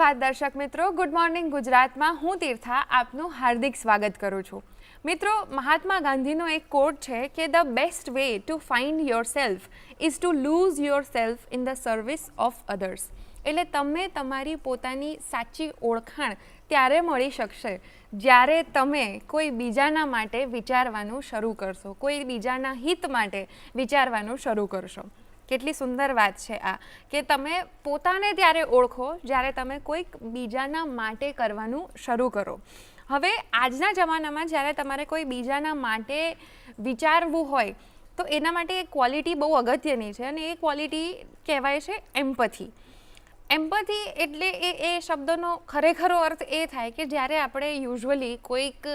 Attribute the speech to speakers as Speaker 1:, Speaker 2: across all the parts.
Speaker 1: સુપ્રભાત દર્શક મિત્રો, good morning ગુજરાતમાં હું તીર્થા આપનું હાર્દિક સ્વાગત કરું છું. મિત્રો, મહાત્મા ગાંધીનો એક કોટ છે કે the best way to find yourself is to lose yourself in the service of others. એટલે તમે તમારી પોતાની સાચી ઓળખાણ ત્યારે મળી શકશે જ્યારે તમે કોઈ બીજાના માટે વિચારવાનું શરૂ કરશો, કોઈ બીજાના હિત માટે વિચારવાનું શરૂ કરશો. કેટલી સુંદર વાત છે આ, કે તમે પોતાને ત્યારે ઓળખો જ્યારે તમે કોઈક બીજાના માટે કરવાનું શરૂ કરો. હવે આજના જમાનામાં જ્યારે તમારે કોઈ બીજાના માટે વિચારવું હોય તો એના માટે એક ક્વોલિટી બહુ અગત્યની છે અને એ ક્વોલિટી કહેવાય છે એમ્પથી. એમ્પથી એટલે એ શબ્દનો ખરેખરો અર્થ એ થાય કે જ્યારે આપણે યુઝ્યુઅલી કોઈક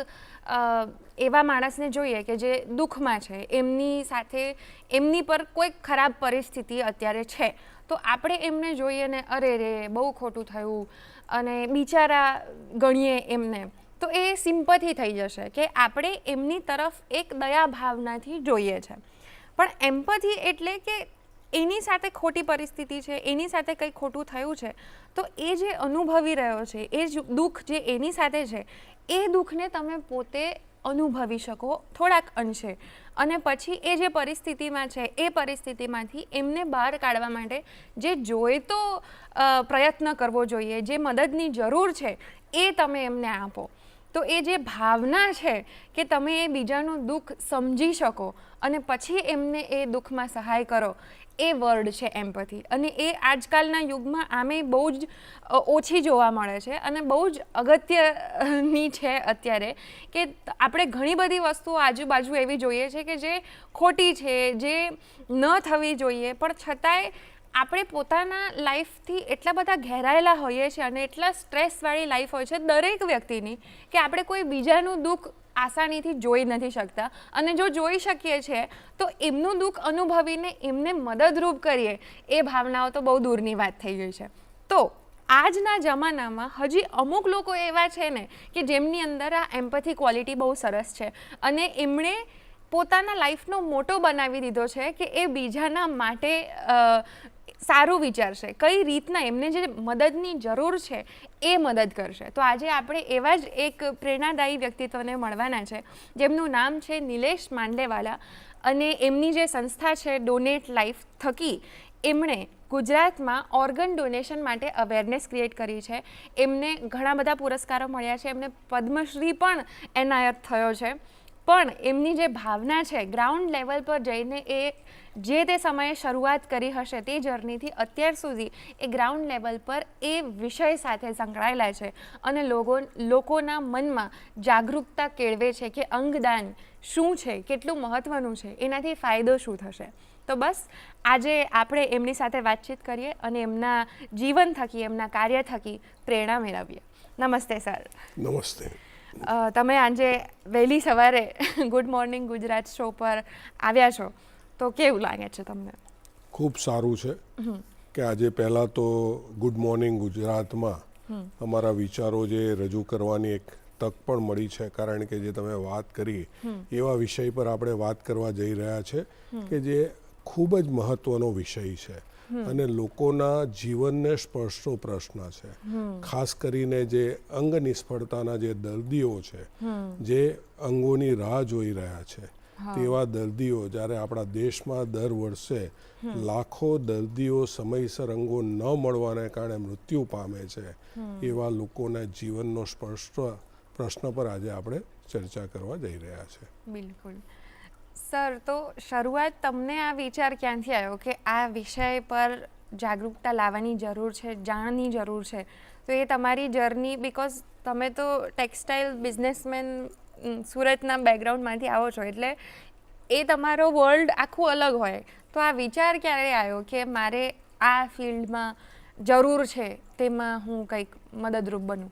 Speaker 1: એવા માણસને જોઈએ કે જે દુઃખમાં છે, એમની સાથે એમની પર કોઈક ખરાબ પરિસ્થિતિ અત્યારે છે, તો આપણે એમને જોઈએ ને અરે રે બહુ ખોટું થયું અને બિચારા ગણીએ એમને, તો એ સિમ્પથી થઈ જશે કે આપણે એમની તરફ એક દયા ભાવનાથી જોઈએ છે. પણ એમ્પથી એટલે કે એની સાથે ખોટી પરિસ્થિતિ છે, એની સાથે કંઈ ખોટું થયું છે, તો એ જે અનુભવી રહ્યો છે, એ જ દુઃખ જે એની સાથે છે, એ દુઃખને તમે પોતે અનુભવી શકો થોડાક અંશે, અને પછી એ જે પરિસ્થિતિમાં છે એ પરિસ્થિતિમાંથી એમને બહાર કાઢવા માટે જે જોઈતો પ્રયત્ન કરવો જોઈએ, જે મદદની જરૂર છે એ તમે એમને આપો. તો એ જે ભાવના છે કે તમે એ બીજાનું દુઃખ સમજી શકો અને પછી એમને એ દુઃખમાં સહાય કરો, એ વર્ડ છે એમ્પથી. અને એ આજકાલના યુગમાં આમે બહુ જ ઓછી જોવા મળે છે અને બહુ જ અગત્યની છે અત્યારે, કે આપણે ઘણી બધી વસ્તુઓ આજુબાજુ એવી જોઈએ છે કે જે ખોટી છે, જે ન થવી જોઈએ, પણ છતાંય આપણે પોતાના લાઈફથી એટલા બધા ઘેરાયેલા હોઈએ છીએ અને એટલા સ્ટ્રેસવાળી લાઈફ હોય છે દરેક વ્યક્તિની, કે આપણે કોઈ બીજાનું દુઃખ આસાનીથી જોઈ નથી શકતા, અને જો જોઈ શકીએ છીએ તો એમનું દુઃખ અનુભવીને એમને મદદરૂપ કરીએ એ ભાવનાઓ તો બહુ દૂરની વાત થઈ ગઈ છે. તો આજના જમાનામાં હજી અમુક લોકો એવા છે ને કે જેમની અંદર આ એમ્પથી ક્વોલિટી બહુ સરસ છે અને એમણે પોતાના લાઈફનો મોટો બનાવી દીધો છે કે એ બીજાના માટે સારું વિચારશે, કઈ રીતના એમને જે મદદની જરૂર છે એ મદદ કરશે. તો આજે આપણે એવા જ એક પ્રેરણાદાયી વ્યક્તિત્વને મળવાના છે જેમનું નામ છે નિલેશ માંડલેવાલા, અને એમની જે સંસ્થા છે ડોનેટ લાઈફ થકી એમણે ગુજરાતમાં ઓર્ગન ડોનેશન માટે અવેરનેસ ક્રિએટ કરી છે. એમને ઘણા બધા પુરસ્કારો મળ્યા છે, એમને પદ્મશ્રી પણ એનાયત થયો છે. પણ એમની જે ભાવના છે ગ્રાઉન્ડ લેવલ પર જઈને એ જે તે સમયે શરૂઆત કરી હશે તે જર્નીથી અત્યાર સુધી એ ગ્રાઉન્ડ લેવલ પર એ વિષય સાથે સંકળાયેલા છે અને લોકોના મનમાં જાગૃતતા કેળવે છે કે અંગદાન શું છે, કેટલું મહત્ત્વનું છે, એનાથી ફાયદો શું થશે. તો બસ આજે આપણે એમની સાથે વાતચીત કરીએ અને એમના જીવન થકી, એમના કાર્ય થકી પ્રેરણા મેળવીએ. નમસ્તે સર.
Speaker 2: નમસ્તે.
Speaker 1: તમે આજે વહેલી સવારે ગુડ મોર્નિંગ ગુજરાત શો પર આવ્યા છો, તો કેવું લાગે છે તમને?
Speaker 2: ખૂબ સારું છે કે આજે પહેલાં તો ગુડ મોર્નિંગ ગુજરાતમાં અમારા વિચારો જે રજૂ કરવાની એક તક પણ મળી છે, કારણ કે જે તમે વાત કરી એવા વિષય પર આપણે વાત કરવા જઈ રહ્યા છે કે જે ખૂબ જ મહત્ત્વનો વિષય છે અને લોકોના જીવનને સ્પર્શતો પ્રશ્ન છે. ખાસ કરીને જે અંગ નિષ્ફળતાના જે દર્દીઓ છે, જે અંગોની રાહ જોઈ રહ્યા છે, તેવા દર્દીઓ, જ્યારે આપણા દેશમાં દર વર્ષે લાખો દર્દીઓ સમયસર અંગો ન મળવાને કારણે મૃત્યુ પામે છે, એવા લોકોના જીવનનો સ્પર્શતો પ્રશ્ન પર આજે આપણે ચર્ચા કરવા જઈ રહ્યા છે.
Speaker 1: બિલકુલ સર, તો શરૂઆત તમને આ વિચાર ક્યાંથી આવ્યો કે આ વિષય પર જાગૃતતા લાવવાની જરૂર છે, જાણની જરૂર છે? તો એ તમારી જર્ની, બિકોઝ તમે તો ટેક્સટાઇલ બિઝનેસમેન સુરતના બેકગ્રાઉન્ડમાંથી આવો છો, એટલે એ તમારો વર્લ્ડ આખું અલગ હોય, તો આ વિચાર ક્યારે આવ્યો કે મારે આ ફિલ્ડમાં જરૂર છે, તેમાં હું કંઈક મદદરૂપ બનું?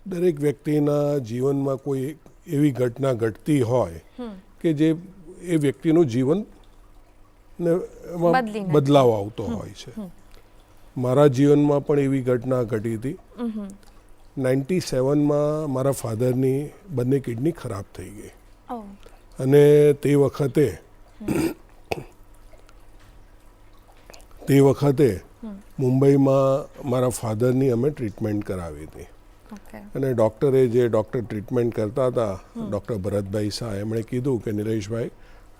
Speaker 2: દરેક વ્યક્તિના જીવનમાં કોઈ એવી ઘટના ઘટતી હોય કે જે એ વ્યક્તિનું જીવન બદલાવ આવતો હોય છે. મારા જીવનમાં પણ એવી ઘટના ઘટી હતી. 97માં મારા ફાધરની બંને કિડની ખરાબ થઈ ગઈ અને તે વખતે મુંબઈમાં મારા ફાધરની અમે ટ્રીટમેન્ટ કરાવી હતી
Speaker 1: ઓકે
Speaker 2: અને ડૉક્ટર ટ્રીટમેન્ટ કરતા હતા ડૉક્ટર ભરતભાઈ શાહ, એમણે કીધું કે નિલેશભાઈ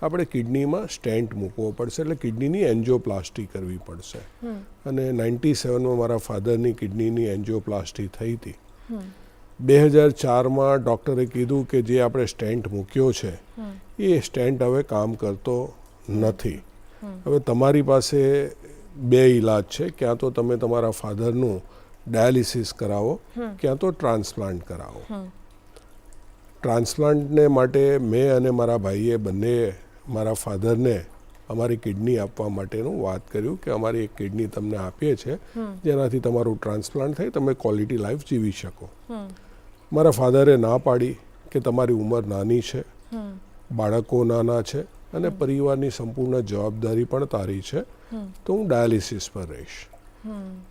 Speaker 2: આપણે કિડનીમાં સ્ટેન્ટ મૂકવો પડશે, એટલે કિડનીની એન્જિયોપ્લાસ્ટી કરવી પડશે. અને 97માં મારા ફાધરની કિડનીની એન્જિયોપ્લાસ્ટી થઈ હતી. 2004માં ડૉક્ટરે કીધું કે જે આપણે સ્ટેન્ટ મૂક્યો છે એ સ્ટેન્ટ હવે કામ કરતો નથી. હવે તમારી પાસે બે ઈલાજ છે, ક્યાં તો તમે તમારા ફાધરનું ડાયાલિસિસ કરાવો, ક્યાં તો ટ્રાન્સપ્લાન્ટ કરાવો. ટ્રાન્સપ્લાન્ટને માટે મેં અને મારા ભાઈએ બંને મારા ફાધરને અમારી કિડની આપવા માટેનું વાત કર્યું કે અમારી એક કિડની તમને આપીએ છીએ જેનાથી તમારું ટ્રાન્સપ્લાન્ટ થાય, તમે ક્વોલિટી લાઈફ જીવી શકો. મારા ફાધરે ના પાડી કે તમારી ઉંમર નાની છે, બાળકો નાના છે અને પરિવારની સંપૂર્ણ જવાબદારી પણ તારી છે, તો હું ડાયાલિસિસ પર રહીશ.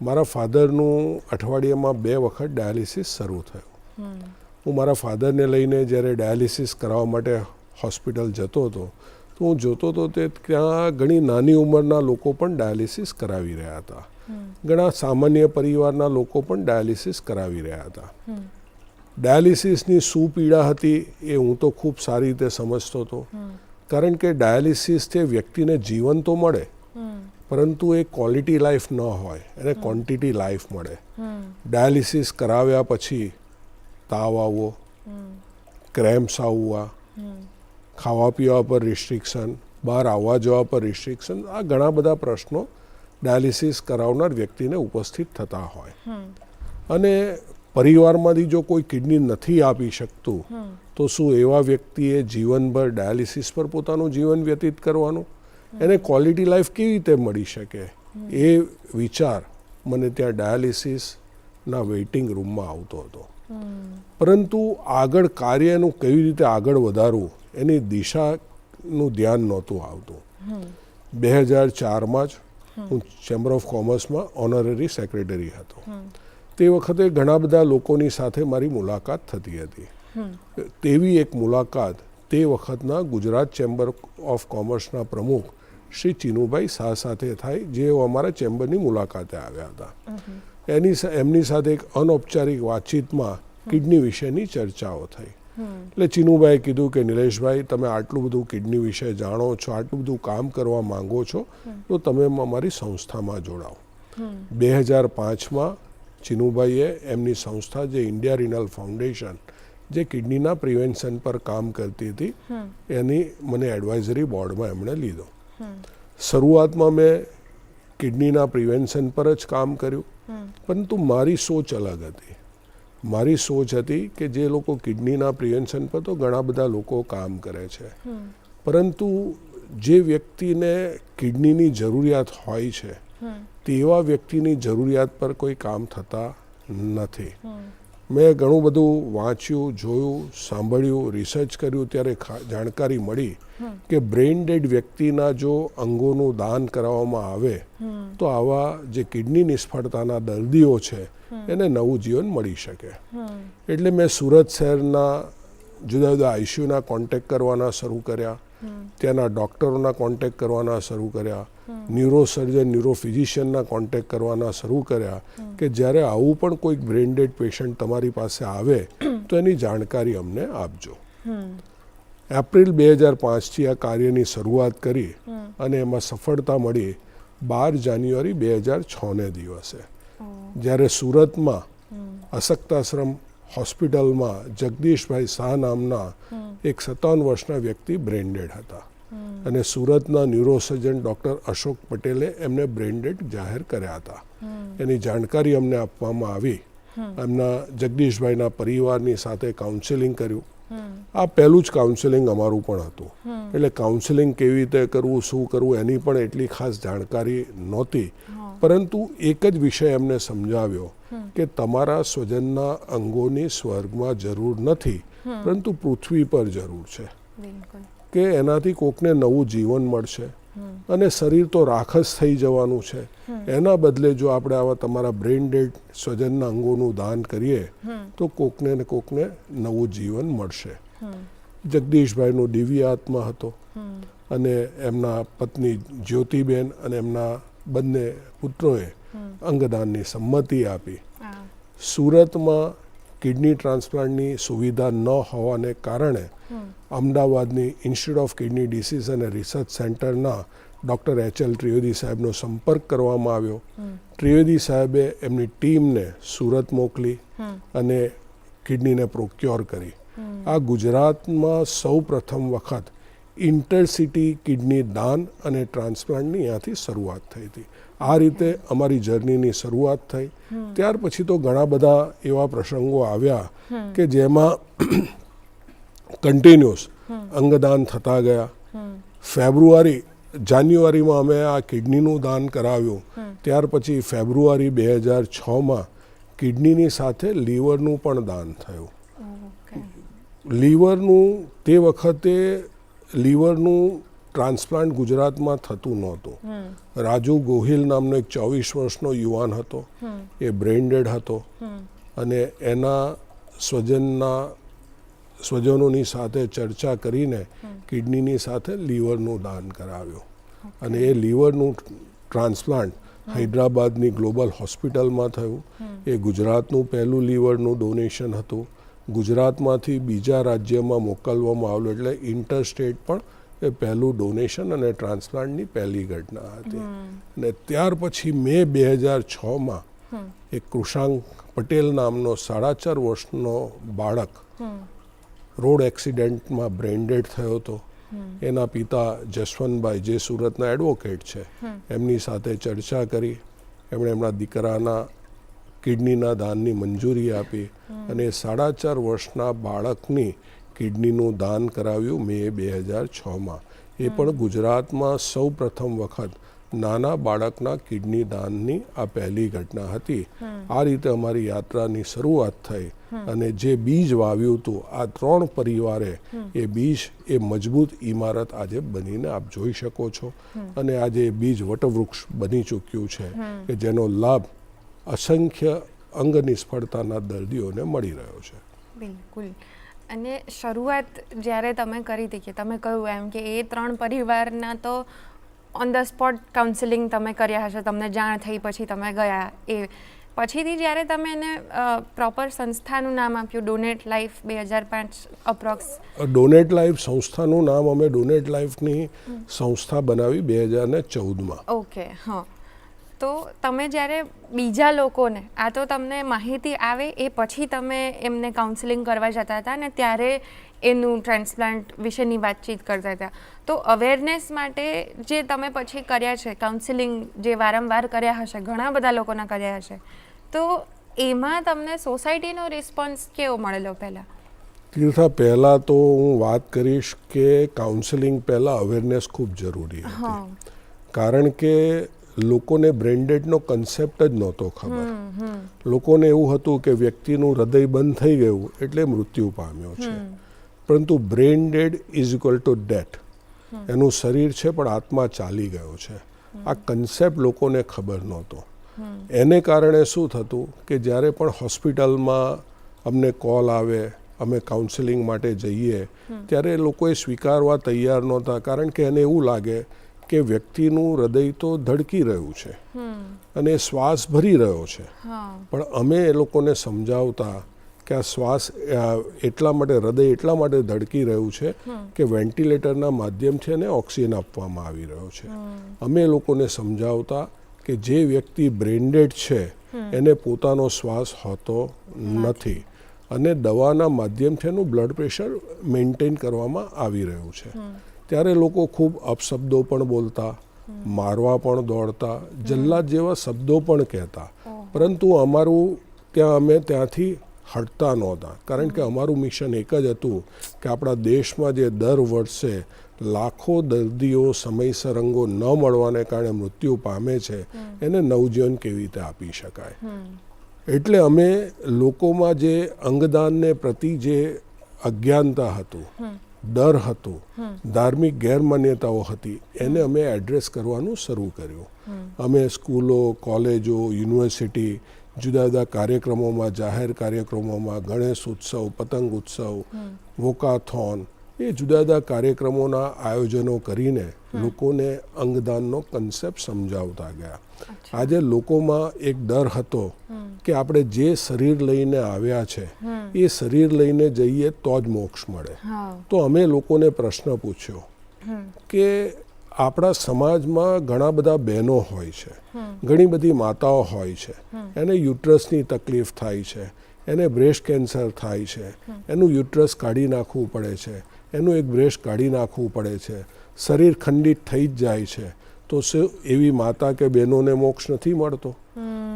Speaker 2: મારા ફાધરનું અઠવાડિયામાં 2 વખત ડાયાલિસિસ શરૂ થયું. હું મારા ફાધરને લઈને જ્યારે ડાયાલિસિસ કરાવવા માટે હોસ્પિટલ જતો હતો તો હું જોતો હતો તે ત્યાં ઘણી નાની ઉંમરના લોકો પણ ડાયાલિસિસ કરાવી રહ્યા હતા, ઘણા સામાન્ય પરિવારના લોકો પણ ડાયાલિસિસ કરાવી રહ્યા હતા. ડાયાલિસિસની શું પીડા હતી એ હું તો ખૂબ સારી રીતે સમજતો હતો, કારણ કે ડાયાલિસિસથી વ્યક્તિને જીવન તો મળે પરંતુ એ ક્વોલિટી લાઈફ ન હોય, એને ક્વોન્ટિટી લાઈફ મળે. ડાયાલિસિસ કરાવ્યા પછી તાવ આવવો, ક્રેમ્પ્સ આવવા, ખાવા પીવા પર રિસ્ટ્રિક્શન, બહાર આવવા જવા પર રિસ્ટ્રિક્શન, આ ઘણા બધા પ્રશ્નો ડાયાલિસિસ કરાવનાર વ્યક્તિને ઉપસ્થિત થતા હોય. અને પરિવારમાંથી જો કોઈ કિડની નથી આપી શકતું તો શું એવા વ્યક્તિએ જીવનભર ડાયાલિસિસ પર પોતાનું જીવન વ્યતીત કરવાનું? એને ક્વોલિટી લાઈફ કેવી રીતે મળી શકે? એ વિચાર મને ત્યાં ડાયાલિસિસના વેઇટિંગ રૂમમાં આવતો હતો. પરંતુ આગળ કાર્યનું કેવી રીતે આગળ વધારવું એની દિશાનું ધ્યાન નહોતું આવતું. 2004માં જ હું ચેમ્બર ઓફ કોમર્સમાં ઓનરરી સેક્રેટરી હતો. તે વખતે ઘણા બધા લોકોની સાથે મારી મુલાકાત થતી હતી. તેવી એક મુલાકાત તે વખતના ગુજરાત ચેમ્બર ઓફ કોમર્સના પ્રમુખ શ્રી ચિનુભાઈ શાહ સાથે થાય, જેઓ અમારા ચેમ્બરની મુલાકાતે આવ્યા હતા. એમની સાથે એક અનૌપચારિક વાતચીતમાં કિડની વિશેની ચર્ચાઓ થઈ. એટલે ચિનુભાઈએ કીધું કે નિલેશભાઈ, તમે આટલું બધું કિડની વિશે જાણો છો, આટલું બધું કામ કરવા માંગો છો, તો તમે અમારી સંસ્થામાં જોડાઓ. 2005માં ચિનુભાઈએ એમની સંસ્થા જે ઇન્ડિયા રિનલ ફાઉન્ડેશન જે કિડનીના પ્રિવેન્શન પર કામ કરતી હતી એની મને એડવાઇઝરી બોર્ડમાં એમણે લીધો. શરૂઆતમાં મેં કિડનીના પ્રિવેન્શન પર જ કામ કર્યું, પરંતુ મારી સોચ અલગ હતી. મારી સોચ હતી કે જે લોકો કિડનીના પ્રિવેન્શન પર તો ઘણા બધા લોકો કામ કરે છે, પરંતુ જે વ્યક્તિને કિડનીની જરૂરિયાત હોય છે તેવા વ્યક્તિની જરૂરિયાત પર કોઈ કામ થતા નથી. મેં ઘણું બધું વાંચ્યું, જોયું, સાંભળ્યું, રિસર્ચ કર્યું, ત્યારે જાણકારી મળી કે બ્રેઇન ડેડ વ્યક્તિના જો અંગોનું દાન કરાવવામાં આવે તો આવા જે કિડની નિષ્ફળતાના દર્દીઓ છે એને નવું જીવન મળી શકે. એટલે મેં સુરત શહેરના જુદા જુદા આઈસીયુના કોન્ટેક્ટ કરવાના શરૂ કર્યા, ત્યાંના ડૉક્ટરોના કોન્ટેક્ટ કરવાના શરૂ કર્યા, ન્યુરોસર્જન, ન્યુરોફિઝિશિયનના કોન્ટેક્ટ કરવાના શરૂ કર્યા કે જ્યારે આવું પણ કોઈક બ્રેઇન ડેડ પેશન્ટ તમારી પાસે આવે તો એની જાણકારી અમને આપજો. એપ્રિલ 2005થી આ કાર્યની શરૂઆત કરી અને એમાં સફળતા મળી 12 જાન્યુઆરી 2006ને દિવસે, જ્યારે સુરતમાં અશક્તાશ્રમ હોસ્પિટલમાં જગદીશભાઈ શાહ નામના એક 57 વર્ષના વ્યક્તિ બ્રેઇન ડેડ હતા અને સુરતના ન્યુરોસર્જન ડૉક્ટર અશોક પટેલે એમને બ્રેઇન ડેડ જાહેર કર્યા હતા. એની જાણકારી અમને આપવામાં આવી. એમના જગદીશભાઈના પરિવારની સાથે કાઉન્સેલિંગ કર્યું. આ પહેલું જ કાઉન્સેલિંગ અમારું પણ હતું. એટલે કાઉન્સેલિંગ કેવી રીતે કરવું, શું કરવું એની પણ એટલી ખાસ જાણકારી નહોતી, પરંતુ એક જ વિષય એમને સમજાવ્યો કે તમારા સ્વજનના અંગોની સ્વર્ગમાં જરૂર નથી, પરંતુ પૃથ્વી પર જરૂર છે, કે એનાથી કોકને નવું જીવન મળશે અને શરીર તો રાખસ થઈ જવાનું છે. એના બદલે જો આપણે આવા તમારા બ્રેઇન ડેડ સ્વજનના અંગોનું દાન કરીએ તો કોકને ને કોકને નવું જીવન મળશે. જગદીશભાઈનો દિવ્ય આત્મા હતો અને એમના પત્ની જ્યોતિબેન અને એમના બંને પુત્રોએ અંગદાનની સંમતિ આપી. સુરતમાં કિડની ટ્રાન્સપ્લાન્ટની સુવિધા ન હોવાને કારણે અમદાવાદની ઇન્સ્ટિટ્યૂટ ઓફ કિડની ડિસીઝ અને રિસર્ચ સેન્ટરના ડૉક્ટર એચ.એલ. ત્રિવેદી સાહેબનો સંપર્ક કરવામાં આવ્યો. ત્રિવેદી સાહેબે એમની ટીમને સુરત મોકલી અને કિડનીને પ્રોક્યોર કરી. આ ગુજરાતમાં સૌ પ્રથમ વખત ઇન્ટરસિટી કિડની દાન અને ટ્રાન્સપ્લાન્ટની અહીંયાથી શરૂઆત થઈ હતી. આ રીતે અમારી જર્નીની શરૂઆત થઈ. ત્યાર પછી તો ઘણા બધા એવા પ્રસંગો આવ્યા કે જેમાં કન્ટિન્યુઅસ અંગદાન થતા ગયા. જાન્યુઆરીમાં અમે આ કિડનીનું દાન કરાવ્યું. ત્યાર પછી ફેબ્રુઆરી 2006માં કિડનીની સાથે લીવરનું પણ દાન થયું. લીવરનું તે વખતે લીવરનું ટ્રાન્સપ્લાન્ટ ગુજરાતમાં થતું નહોતું. રાજુ ગોહિલ નામનો એક 24 વર્ષનો યુવાન હતો. એ બ્રેઇન ડેડ હતો અને એના સ્વજનોની સાથે ચર્ચા કરીને કિડનીની સાથે લીવરનું દાન કરાવ્યું. અને એ લીવરનું ટ્રાન્સપ્લાન્ટ હૈદરાબાદની ગ્લોબલ હોસ્પિટલમાં થયું. એ ગુજરાતનું પહેલું લીવરનું ડોનેશન હતું. ગુજરાતમાંથી બીજા રાજ્યમાં મોકલવામાં આવેલું, એટલે ઇન્ટરસ્ટેટ પણ એ પહેલું ડોનેશન અને ટ્રાન્સપ્લાન્ટની પહેલી ઘટના હતી. અને ત્યાર પછી મે 2006માં એક કૃષાંક પટેલ નામનો 4.5 વર્ષનો બાળક રોડ એક્સિડન્ટમાં બ્રેઇન ડેડ થયો હતો. એના પિતા જસવંતભાઈ, જે સુરતના એડવોકેટ છે, એમની સાથે ચર્ચા કરી. એમણે એમના દીકરાના કિડનીના દાનની મંજૂરી આપી અને 4.5 વર્ષના બાળકની કિડનીનું દાન કરાવ્યું મે 2006માં. એ પણ ગુજરાતમાં સૌ પ્રથમ વખત નાના બાળકના કિડની દાનની આ પહેલી ઘટના હતી. આ રીતે અમારી યાત્રાની શરૂઆત થઈ અને જે બીજ વાવ્યું હતું આ 3 પરિવારે, એ બીજ એ મજબૂત ઇમારત આજે બનીને આપ જોઈ શકો છો. અને આજે એ બીજ વટવૃક્ષ બની ચૂક્યું છે કે જેનો લાભ અસંખ્ય અંગ નિષ્ફળતાના દર્દીઓને મળી રહ્યો છે.
Speaker 1: બિલકુલ. અને શરૂઆત જ્યારે તમે કરી હતી, કે તમે કહ્યું એમ કે એ 3 પરિવારના તો ઓન ધ સ્પોટ કાઉન્સેલિંગ તમે કર્યા હશે, તમને જાણ થઈ પછી તમે ગયા. એ પછીથી જ્યારે તમે એને પ્રોપર સંસ્થાનું નામ આપ્યું, donate life 2005 approx.
Speaker 2: Donate life સંસ્થાનું નામ અમે ડોનેટ લાઈફની સંસ્થા બનાવી 2014માં.
Speaker 1: ઓકે, હા. તો તમે જ્યારે બીજા લોકોને, આ તો તમને માહિતી આવે એ પછી તમે એમને કાઉન્સેલિંગ કરવા જતા હતા ને ત્યારે એનું ટ્રાન્સપ્લાન્ટ વિશેની વાતચીત કરતા હતા. તો અવેરનેસ માટે જે તમે પછી કર્યા છે, કાઉન્સેલિંગ જે વારંવાર કર્યા હશે, ઘણા બધા લોકોના કર્યા હશે, તો એમાં તમને સોસાયટીનો રિસ્પોન્સ કેવો મળેલો પહેલાં?
Speaker 2: તીર્થા, પહેલાં તો હું વાત કરીશ કે કાઉન્સેલિંગ પહેલાં અવેરનેસ ખૂબ જરૂરી હતી. કારણ કે લોકોને બ્રેઇન ડેડનો કન્સેપ્ટ જ નહોતો ખબર. લોકોને એવું હતું કે વ્યક્તિનું હૃદય બંધ થઈ ગયું એટલે મૃત્યુ પામ્યો છે. પરંતુ brain dead is equal to death. એનું શરીર છે પણ આત્મા ચાલી ગયો છે. આ કન્સેપ્ટ લોકોને ખબર નહોતો. એને કારણે શું થતું કે જ્યારે પણ હોસ્પિટલમાં અમને કોલ આવે, અમે કાઉન્સેલિંગ માટે જઈએ, ત્યારે લોકોએ સ્વીકારવા તૈયાર નહોતા. કારણ કે એને એવું લાગે કે વ્યક્તિનું હૃદય તો ધડકી રહ્યું છે અને શ્વાસ ભરી રહ્યો છે, પણ અમે એ લોકોને સમજાવતા કે આ શ્વાસ એટલા માટે, હૃદય એટલા માટે ધડકી રહ્યું છે કે વેન્ટિલેટરના માધ્યમથી એને ઓક્સિજન આપવામાં આવી રહ્યો છે. અમે એ લોકોને સમજાવતા કે જે વ્યક્તિ બ્રેઇન ડેડ છે એને પોતાનો શ્વાસ હોતો નથી અને દવાના માધ્યમથી એનું બ્લડ પ્રેશર મેન્ટેન કરવામાં આવી રહ્યું છે. ત્યારે લોકો ખૂબ અપશબ્દો પણ બોલતા, મારવા પણ દોડતા, જલ્લાદ જેવા શબ્દો પણ કહેતા. પરંતુ અમારું અમે ત્યાંથી હટતા નહોતા. કારણ કે અમારું મિશન એક જ હતું કે આપણા દેશમાં જે દર વર્ષે લાખો દર્દીઓ સમયસર અંગો ન મળવાને કારણે મૃત્યુ પામે છે, એને નવજીવન કેવી રીતે આપી શકાય. એટલે અમે લોકોમાં જે અંગદાનને પ્રતિ જે અજ્ઞાનતા હતું, ડર હતો, ધાર્મિક ગેરમાન્યતાઓ હતી, એને અમે એડ્રેસ કરવાનું શરૂ કર્યું. અમે સ્કૂલો, કોલેજો, યુનિવર્સિટી, જુદા જુદા કાર્યક્રમોમાં, જાહેર કાર્યક્રમોમાં, ગણેશ ઉત્સવ, પતંગ ઉત્સવ, વોકાથોન, એ જુદા જુદા કાર્યક્રમોના આયોજનો કરીને લોકોને અંગદાનનો કન્સેપ્ટ સમજાવતા ગયા. આજે લોકોમાં એક ડર હતો કે આપણે જે શરીર લઈને આવ્યા છે એ શરીર લઈને જઈએ તો જ મોક્ષ મળે. તો અમે લોકોને પ્રશ્ન પૂછ્યો કે આપણા સમાજમાં ઘણા બધા બહેનો હોય છે, ઘણી બધી માતાઓ હોય છે, એને યુટ્રસની તકલીફ થાય છે, એને બ્રેસ્ટ કેન્સર થાય છે, એનું યુટ્રસ કાઢી નાખવું પડે છે, એનું એક બ્રેસ્ટ કાઢી નાખવું પડે છે, શરીર ખંડિત થઈ જ જાય છે. તો શું એવી માતા કે બહેનોને મોક્ષ નથી મળતો?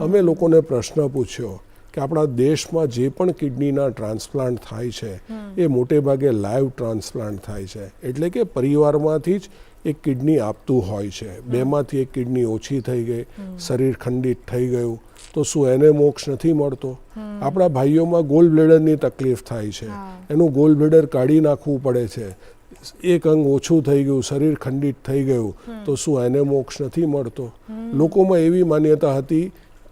Speaker 2: અમે લોકોને પ્રશ્ન પૂછ્યો કે આપણા દેશમાં જે પણ કિડનીના ટ્રાન્સપ્લાન્ટ થાય છે એ મોટે ભાગે લાઈવ ટ્રાન્સપ્લાન્ટ થાય છે, એટલે કે પરિવારમાંથી જ એક કિડની આપતું હોય છે. બેમાંથી એક કિડની ઓછી થઈ ગઈ, શરીર ખંડિત થઈ ગયું, તો શું એને મોક્ષ નથી મળતો? આપણા ભાઈઓમાં ગોલ બ્લેડરની તકલીફ થાય છે, એનું ગોલ બ્લેડર કાઢી નાખવું પડે છે, એક અંગ ઓછું થઈ ગયું, શરીર ખંડિત થઈ ગયું, તો શું એને મોક્ષ નથી મળતો? લોકોમાં એવી માન્યતા હતી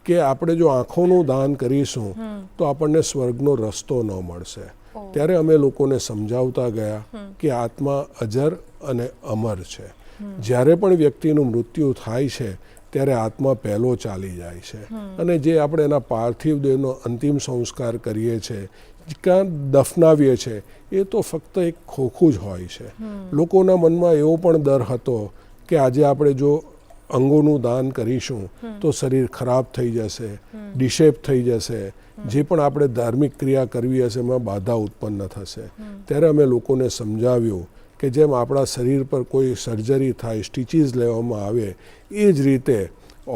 Speaker 2: કે આપણે જો આંખોનું દાન કરીશું તો આપણને સ્વર્ગનો રસ્તો ન મળશે. ત્યારે અમે લોકોને સમજાવતા ગયા કે આત્મા અજર અને અમર છે. જ્યારે પણ વ્યક્તિનું મૃત્યુ થાય છે ત્યારે આત્મા પહેલો ચાલી જાય છે, અને જે આપણે એના પાર્થિવ દેહનો અંતિમ સંસ્કાર કરીએ છીએ, કાં દફનાવીએ છીએ, એ તો ફક્ત એક ખોખું જ હોય છે. લોકોના મનમાં એવો પણ ડર હતો કે આજે આપણે જો અંગોનું દાન કરીશું તો શરીર ખરાબ થઈ જશે, ડિશેપ થઈ જશે, જે પણ આપણે ધાર્મિક ક્રિયા કરવી હશે એમાં બાધા ઉત્પન્ન થશે. ત્યારે અમે લોકોને સમજાવ્યું કે જેમ આપણા શરીર પર કોઈ સર્જરી થાય, સ્ટીચીસ લેવામાં આવે, એ જ રીતે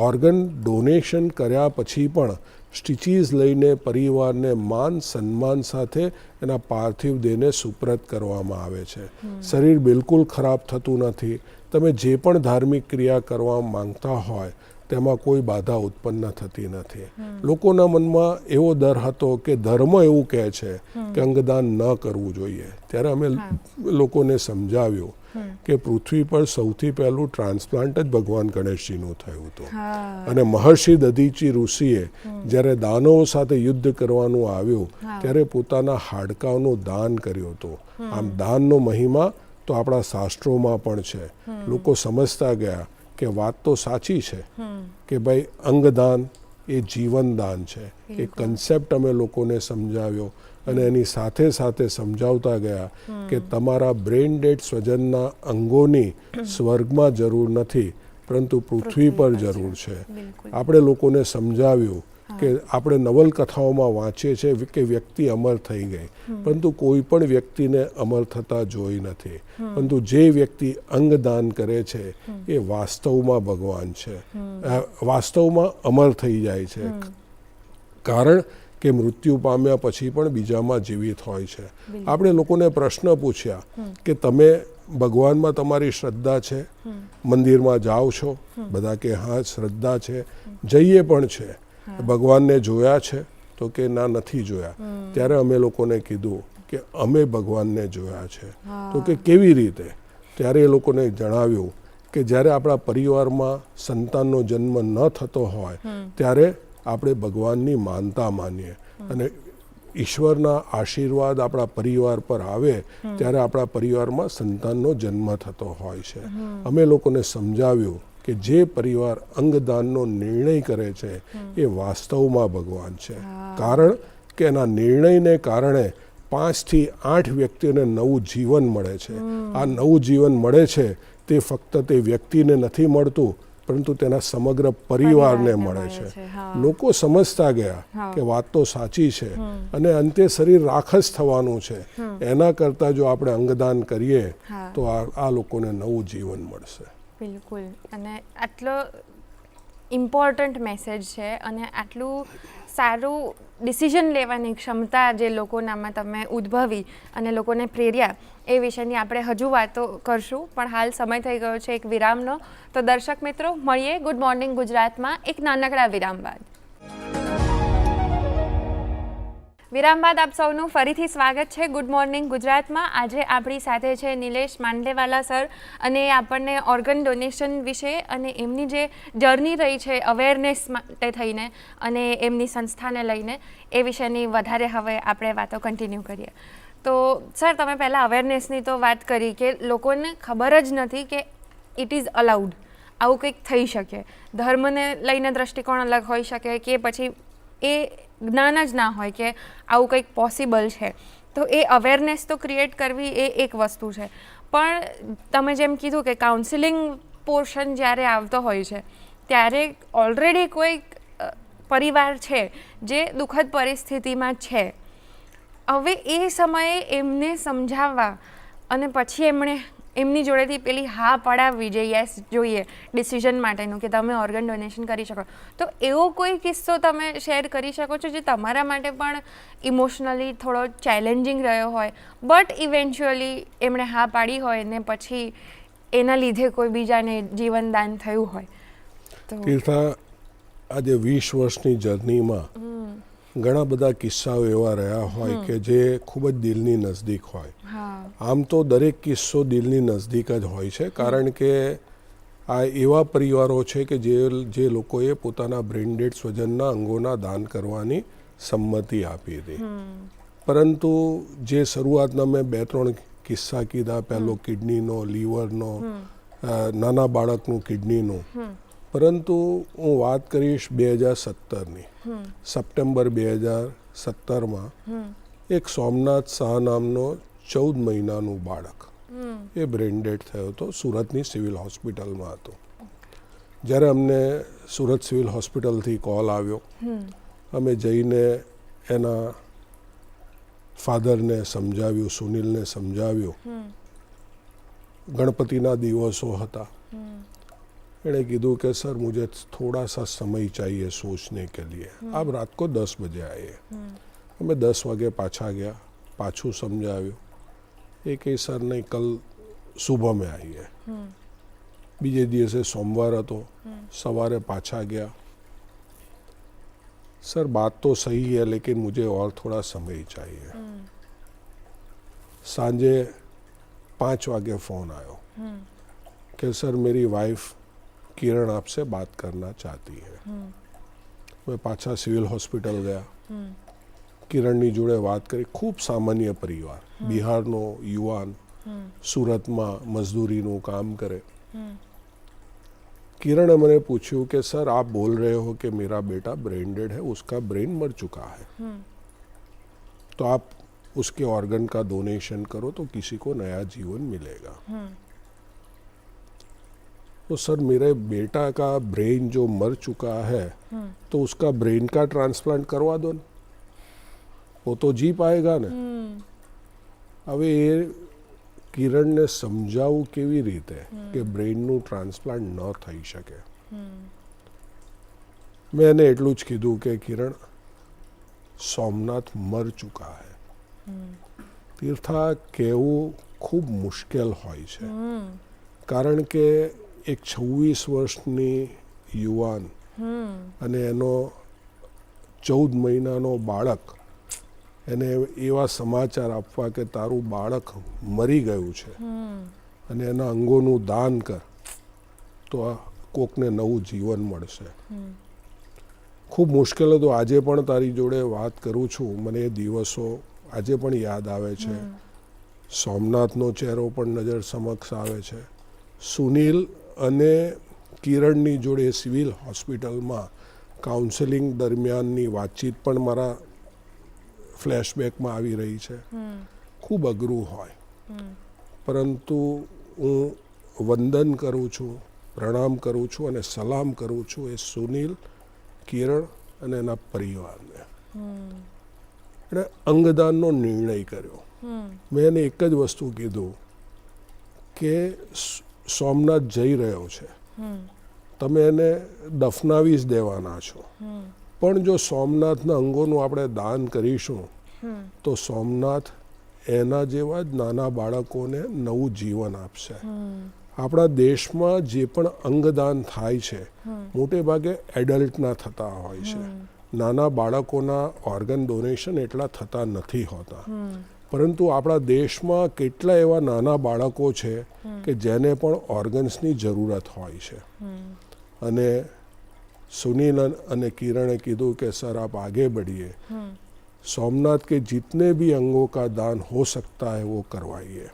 Speaker 2: ઓર્ગન ડોનેશન કર્યા પછી પણ સ્ટીચીસ લઈને પરિવારને માન સન્માન સાથે એના પાર્થિવ દેહને સુપ્રત કરવામાં આવે છે. શરીર બિલકુલ ખરાબ થતું નથી. તમે જે પણ ધાર્મિક ક્રિયા કરવા માંગતા હોય તેમાં કોઈ બાધા ઉત્પન્ન થતી નથી. લોકોના મનમાં એવો ડર હતો કે ધર્મ એવું કહે છે કે અંગદાન ન કરવું જોઈએ. ત્યારે અમે લોકોને સમજાવ્યું કે પૃથ્વી પર સૌથી પહેલું ટ્રાન્સપ્લાન્ટ જ ભગવાન ગણેશજીનું થયું હતું, અને મહર્ષિ દધીચી ઋષિએ જ્યારે દાનવો સાથે યુદ્ધ કરવાનું આવ્યું ત્યારે પોતાના હાડકાનું દાન કર્યું હતું. આમ દાનનો મહિમા તો આપણા શાસ્ત્રોમાં પણ છે. લોકો સમજતા ગયા કે વાત તો સાચી છે કે ભાઈ અંગદાન એ જીવનદાન છે. એ કન્સેપ્ટ અમે લોકોને સમજાવ્યો, અને એની સાથે સાથે સમજાવતા ગયા કે તમારા બ્રેઇન ડેડ સ્વજનના અંગોની સ્વર્ગમાં જરૂર નથી, પરંતુ પૃથ્વી પર જરૂર છે. આપણે લોકોને સમજાવ્યું કે આપણે નવલકથાઓમાં વાંચીએ છીએ કે વ્યક્તિ અમર થઈ ગઈ, પરંતુ કોઈ પણ વ્યક્તિને અમર થતા જોઈ નથી. પરંતુ જે વ્યક્તિ અંગદાન કરે છે એ વાસ્તવમાં ભગવાન છે, વાસ્તવમાં અમર થઈ જાય છે. કારણ કે મૃત્યુ પામ્યા પછી પણ બીજામાં જીવિત હોય છે. આપણે લોકોને પ્રશ્ન પૂછ્યા કે તમે ભગવાનમાં તમારી શ્રદ્ધા છે? મંદિરમાં જાઓ છો? બધા કે હા શ્રદ્ધા છે, જઈએ પણ છે. ભગવાનને જોયા છે? તો કે ના, નથી જોયા. ત્યારે અમે લોકોને કીધું કે અમે ભગવાનને જોયા છે. તો કે કેવી રીતે? ત્યારે એ લોકોને જણાવ્યું કે જ્યારે આપણા પરિવારમાં સંતાનનો જન્મ ન થતો હોય ત્યારે આપણે ભગવાનની માનતા માનીએ, અને ઈશ્વરના આશીર્વાદ આપણા પરિવાર પર આવે ત્યારે આપણા પરિવારમાં સંતાનનો જન્મ થતો હોય છે. અમે લોકોને સમજાવ્યું કે જે પરિવાર અંગદાનનો નિર્ણય કરે છે એ વાસ્તવમાં ભગવાન છે. કારણ કે એના નિર્ણયને કારણે 5 થી 8 વ્યક્તિઓને નવું જીવન મળે છે. આ નવું જીવન મળે છે તે ફક્ત તે વ્યક્તિને નથી મળતું, પરંતુ તેના સમગ્ર પરિવારને મળે છે. લોકો સમજતા ગયા કે વાત તો સાચી છે, અને અંતે શરીર રાખ જ થવાનું છે. એના કરતાં જો આપણે અંગદાન કરીએ તો આ લોકોને નવું જીવન મળશે.
Speaker 1: બિલકુલ. અને આટલો ઇમ્પોર્ટન્ટ મેસેજ છે, અને આટલું સારું ડિસિઝન લેવાની ક્ષમતા જે લોકોનામાં તમે ઉદ્ભવી અને લોકોને પ્રેર્યા, એ વિષયની આપણે હજુ વાતો કરશું, પણ હાલ સમય થઈ ગયો છે એક વિરામનો. તો દર્શક મિત્રો, મળીએ ગુડ મોર્નિંગ ગુજરાતમાં એક નાનકડા વિરામ બાદ. વિરામ બાદ આપ સૌનું ફરીથી સ્વાગત છે ગુડ મોર્નિંગ ગુજરાતમાં. આજે આપણી સાથે છે નિલેશ માંડલેવાલા સર, અને આપણને ઓર્ગન ડોનેશન વિશે અને એમની જે જર્ની રહી છે અવેરનેસ માટે થઈને અને એમની સંસ્થાને લઈને, એ વિશેની વધારે હવે આપણે વાતો કન્ટિન્યુ કરીએ. તો સર તમે પહેલાં અવેરનેસની તો વાત કરી કે લોકોને ખબર જ નથી કે ઇટ ઇઝ અલાઉડ, આવું કંઈક થઈ શકે. ધર્મને લઈને દૃષ્ટિકોણ અલગ હોઈ શકે કે પછી એ જ્ઞાન જ ના હોય કે આવું કંઈક પોસિબલ છે. તો એ અવેરનેસ તો ક્રિએટ કરવી એ એક વસ્તુ છે. પણ તમે જેમ કીધું કે કાઉન્સિલિંગ પોર્શન જ્યારે આવતો હોય છે ત્યારે ઓલરેડી કોઈક પરિવાર છે જે દુઃખદ પરિસ્થિતિમાં છે. હવે એ સમયે એમને સમજાવવા અને પછી એમની જોડેથી પેલી હા પડાવવી જે યસ જોઈએ ડિસિઝન માટેનું કે તમે ઓર્ગન ડોનેશન કરી શકો. તો એવો કોઈ કિસ્સો તમે શેર કરી શકો છો જે તમારા માટે પણ ઇમોશનલી થોડો ચેલેન્જિંગ રહ્યો હોય બટ ઇવેન્ચ્યુઅલી એમણે હા પાડી હોય ને પછી એના લીધે કોઈ બીજાને જીવનદાન થયું હોય? તો
Speaker 2: તીર્થા, આજે 20 વર્ષની જર્નીમાં ઘણા બધા કિસ્સાઓ એવા રહ્યા હોય કે જે ખૂબ જ દિલની નજદીક હોય. આમ તો દરેક કિસ્સો દિલની નજદીક જ હોય છે, કારણ કે આ એવા પરિવારો છે કે જે લોકોએ પોતાના બ્રેઇન ડેડ સ્વજનના અંગોના દાન કરવાની સંમતિ આપી હતી. પરંતુ જે શરૂઆતના મેં 2-3 કિસ્સા કીધા, પહેલો કિડનીનો, લીવરનો, નાના બાળકનું કિડનીનું, પરંતુ હું વાત કરીશ 2017ની. સપ્ટેમ્બર 2017માં એક સોમનાથ શાહ નામનો 14 મહિનાનું બાળક એ બ્રેઇન ડેડ થયો હતો. સુરતની સિવિલ હોસ્પિટલમાં હતો. જ્યારે અમને સુરત સિવિલ હોસ્પિટલથી કોલ આવ્યો, અમે જઈને એના ફાધરને સમજાવ્યું, સુનિલને સમજાવ્યું. ગણપતિના દિવસો હતા. એણે કીધું કે સર मुझे थोड़ा सा समय चाहिए सोचने के लिए, आप रात को 10 बजे आइए. અમે 10 વાગે પાછા ગયા, પાછું સમજાવ્યું. એ કહે સર નહીં, કલ સુબહ में आइए. બીજે દિવસે સોમવાર હતો, સવારે પાછા ગયા. सर बात तो सही है लेकिन मुझे और थोड़ा समय चाहिए. सांझे 5 वागे फ़ोन आयो कि सर मेरी वाइफ किरण आपसे बात करना चाहती है. मैं पाछा सिविल हॉस्पिटल गया. કિરણની જોડે વાત કરી. ખૂબ સામાન્ય પરિવાર, બિહારનો યુવાન, સુરતમાં મજદૂરીનું કામ કરે. किरण ने मैंने पूछू कि सर आप बोल रहे हो कि मेरा बेटा ब्रेन डेड है, उसका ब्रेन मर चुका है, तो आप उसके ऑर्गन का डोनेशन करो तो किसी को नया जीवन मिलेगा. तो सर मेरे बेटा का ब्रेन जो मर चुका है तो उसका ब्रेन का ट्रांसप्लांट करवा दो ना, वो तो जी पाएगा ने. હવે એ કિરણને સમજાવવું કેવી રીતે કે બ્રેઇનનું ટ્રાન્સપ્લાન્ટ ન થઈ શકે. મેં એને એટલું જ કીધું કે કિરણ, સોમનાથ મર ચુકા હૈ. તીર્થા, કહેવું ખૂબ મુશ્કેલ હોય છે, કારણ કે એક 26 વર્ષની યુવાન અને એનો 14 મહિનાનો બાળક, એને એવા સમાચાર આપવા કે તારું બાળક મરી ગયું છે અને એના અંગોનું દાન કર તો આ કોકને નવું જીવન મળશે. ખૂબ મુશ્કેલ હતું. આજે પણ તારી જોડે વાત કરું છું, મને એ દિવસો આજે પણ યાદ આવે છે. સોમનાથનો ચહેરો પણ નજર સમક્ષ આવે છે. સુનિલ અને કિરણની જોડે સિવિલ હોસ્પિટલમાં કાઉન્સેલિંગ દરમિયાનની વાતચીત પણ મારા ફ્લેશબેકમાં આવી રહી છે. ખૂબ અઘરું હોય, પરંતુ હું વંદન કરું છું, પ્રણામ કરું છું અને સલામ કરું છું એ સુનિલ, કિરણ અને એના પરિવારને. એણે અંગદાનનો નિર્ણય કર્યો. મેં એને એક જ વસ્તુ કીધું કે સોમનાથ જઈ રહ્યો છે, તમે એને દફનાવી જ દેવાના છો, પણ જો સોમનાથના અંગોનું આપણે દાન કરીશું તો સોમનાથ એના જેવા જ નાના બાળકોને નવું જીવન આપશે. આપણા દેશમાં જે પણ અંગદાન થાય છે મોટે ભાગે એડલ્ટના થતા હોય છે. નાના બાળકોના ઓર્ગન ડોનેશન એટલા થતા નથી હોતા, પરંતુ આપણા દેશમાં કેટલા એવા નાના બાળકો છે કે જેને પણ ઓર્ગન્સની જરૂરત હોય છે. અને સુનિલ અને કિરણે કીધું કે સર આપ આગે बढ़िए, सोमनाथ के जितने भी अंगों का दान हो सकता है वो करवाइए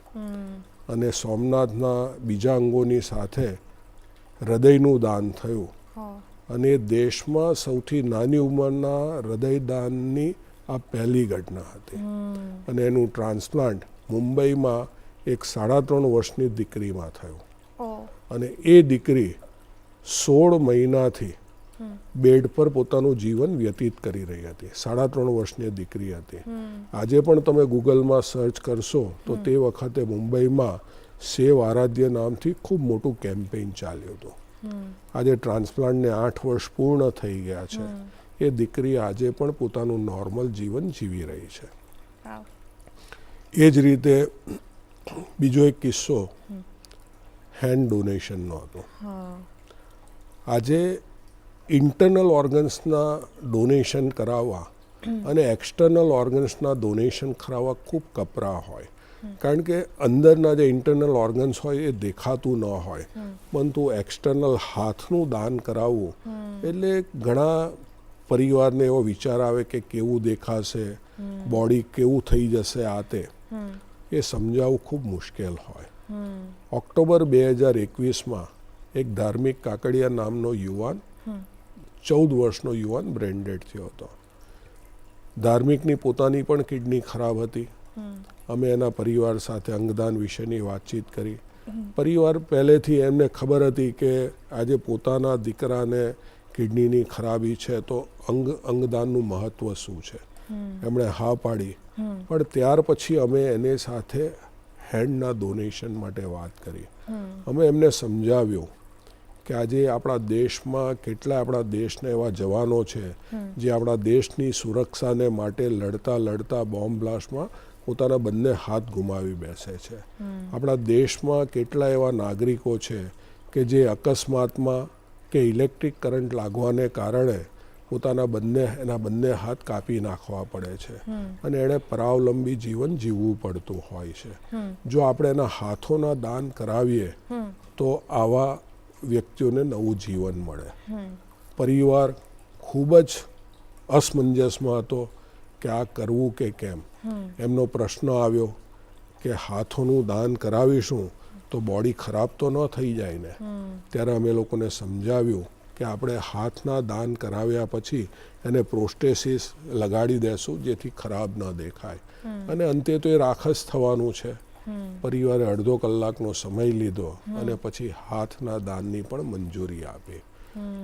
Speaker 2: અને સોમનાથના બીજા અંગોની સાથે હૃદયનું દાન થયું અને દેશમાં સૌથી નાની ઉંમરના હૃદયદાનની આ પહેલી ઘટના હતી અને એનું ટ્રાન્સપ્લાન્ટ મુંબઈમાં એક 3.5 વર્ષની દીકરીમાં થયું અને એ દીકરી 16 મહિનાથી બેડ પર પોતાનું જીવન વ્યતીત કરી રહી હતી. 3.5 વર્ષની દીકરી હતી. આજે પણ તમે ગૂગલમાં સર્ચ કરશો તો તે વખતે મુંબઈમાં સેવ આરાધ્ય નામથી ખૂબ મોટું કેમ્પેઇન ચાલ્યું હતું. આજે ટ્રાન્સપ્લાન્ટને 8 વર્ષ પૂર્ણ થઈ ગયા છે. એ દીકરી આજે પણ પોતાનું નોર્મલ જીવન જીવી રહી છે. એ જ રીતે બીજો એક કિસ્સો હેન્ડ ડોનેશનનો હતો. આજે ઇન્ટરનલ ઓર્ગન્સના ડોનેશન કરાવવા અને એક્સટર્નલ ઓર્ગન્સના ડોનેશન કરાવવા ખૂબ કપરા હોય, કારણ કે અંદરના જે ઇન્ટરનલ ઓર્ગન્સ હોય એ દેખાતું ન હોય, પરંતુ એક્સટર્નલ હાથનું દાન કરાવવું એટલે ઘણા પરિવારને એવો વિચાર આવે કે કેવું દેખાશે, બોડી કેવું થઈ જશે, આ તે એ સમજાવવું ખૂબ મુશ્કેલ હોય. ઓક્ટોબર 2021માં એક ધાર્મિક કાકડિયા નામનો યુવાન 14 વર્ષનો યુવાન બ્રેન ડેડ થયો હતો. ધાર્મિકની પોતાની પણ કિડની ખરાબ હતી. અમે એના પરિવાર સાથે અંગદાન વિશેની વાતચીત કરી. પરિવાર પહેલેથી એમને ખબર હતી કે આજે પોતાના દીકરાને કિડનીની ખરાબી છે તો અંગદાનનું મહત્ત્વ શું છે. એમણે હા પાડી, પણ ત્યાર પછી અમે એની સાથે હેન્ડના ડોનેશન માટે વાત કરી. અમે એમને સમજાવ્યું કે આજે આપણા દેશમાં કેટલા આપણા દેશના એવા જવાનો છે જે આપણા દેશની સુરક્ષાને માટે લડતા બોમ્બ બ્લાસ્ટમાં પોતાના બંને હાથ ગુમાવી બેસે છે. આપણા દેશમાં કેટલા એવા નાગરિકો છે કે જે અકસ્માતમાં કે ઇલેક્ટ્રિક કરંટ લાગવાને કારણે પોતાના બંને હાથ કાપી નાખવા પડે છે અને એણે પરાવલંબી જીવન જીવવું પડતું હોય છે. જો આપણે એના હાથોના દાન કરાવીએ તો આવા વ્યક્તિઓને નવું જીવન મળે. પરિવાર ખૂબ જ અસમંજસમાં હતો કે આ કરવું કે કેમ. એમનો પ્રશ્ન આવ્યો કે હાથોનું દાન કરાવીશું તો બોડી ખરાબ તો ન થઈ જાય ને. ત્યારે અમે લોકોને સમજાવ્યું કે આપણે હાથના દાન કરાવ્યા પછી એને પ્રોસ્ટેસિસ લગાડી દેશું જેથી ખરાબ ન દેખાય અને અંતે તો એ રાખ જ થવાનું છે. પરિવારે અડધો કલાકનો સમય લીધો અને પછી હાથના દાનની પણ મંજૂરી આપી.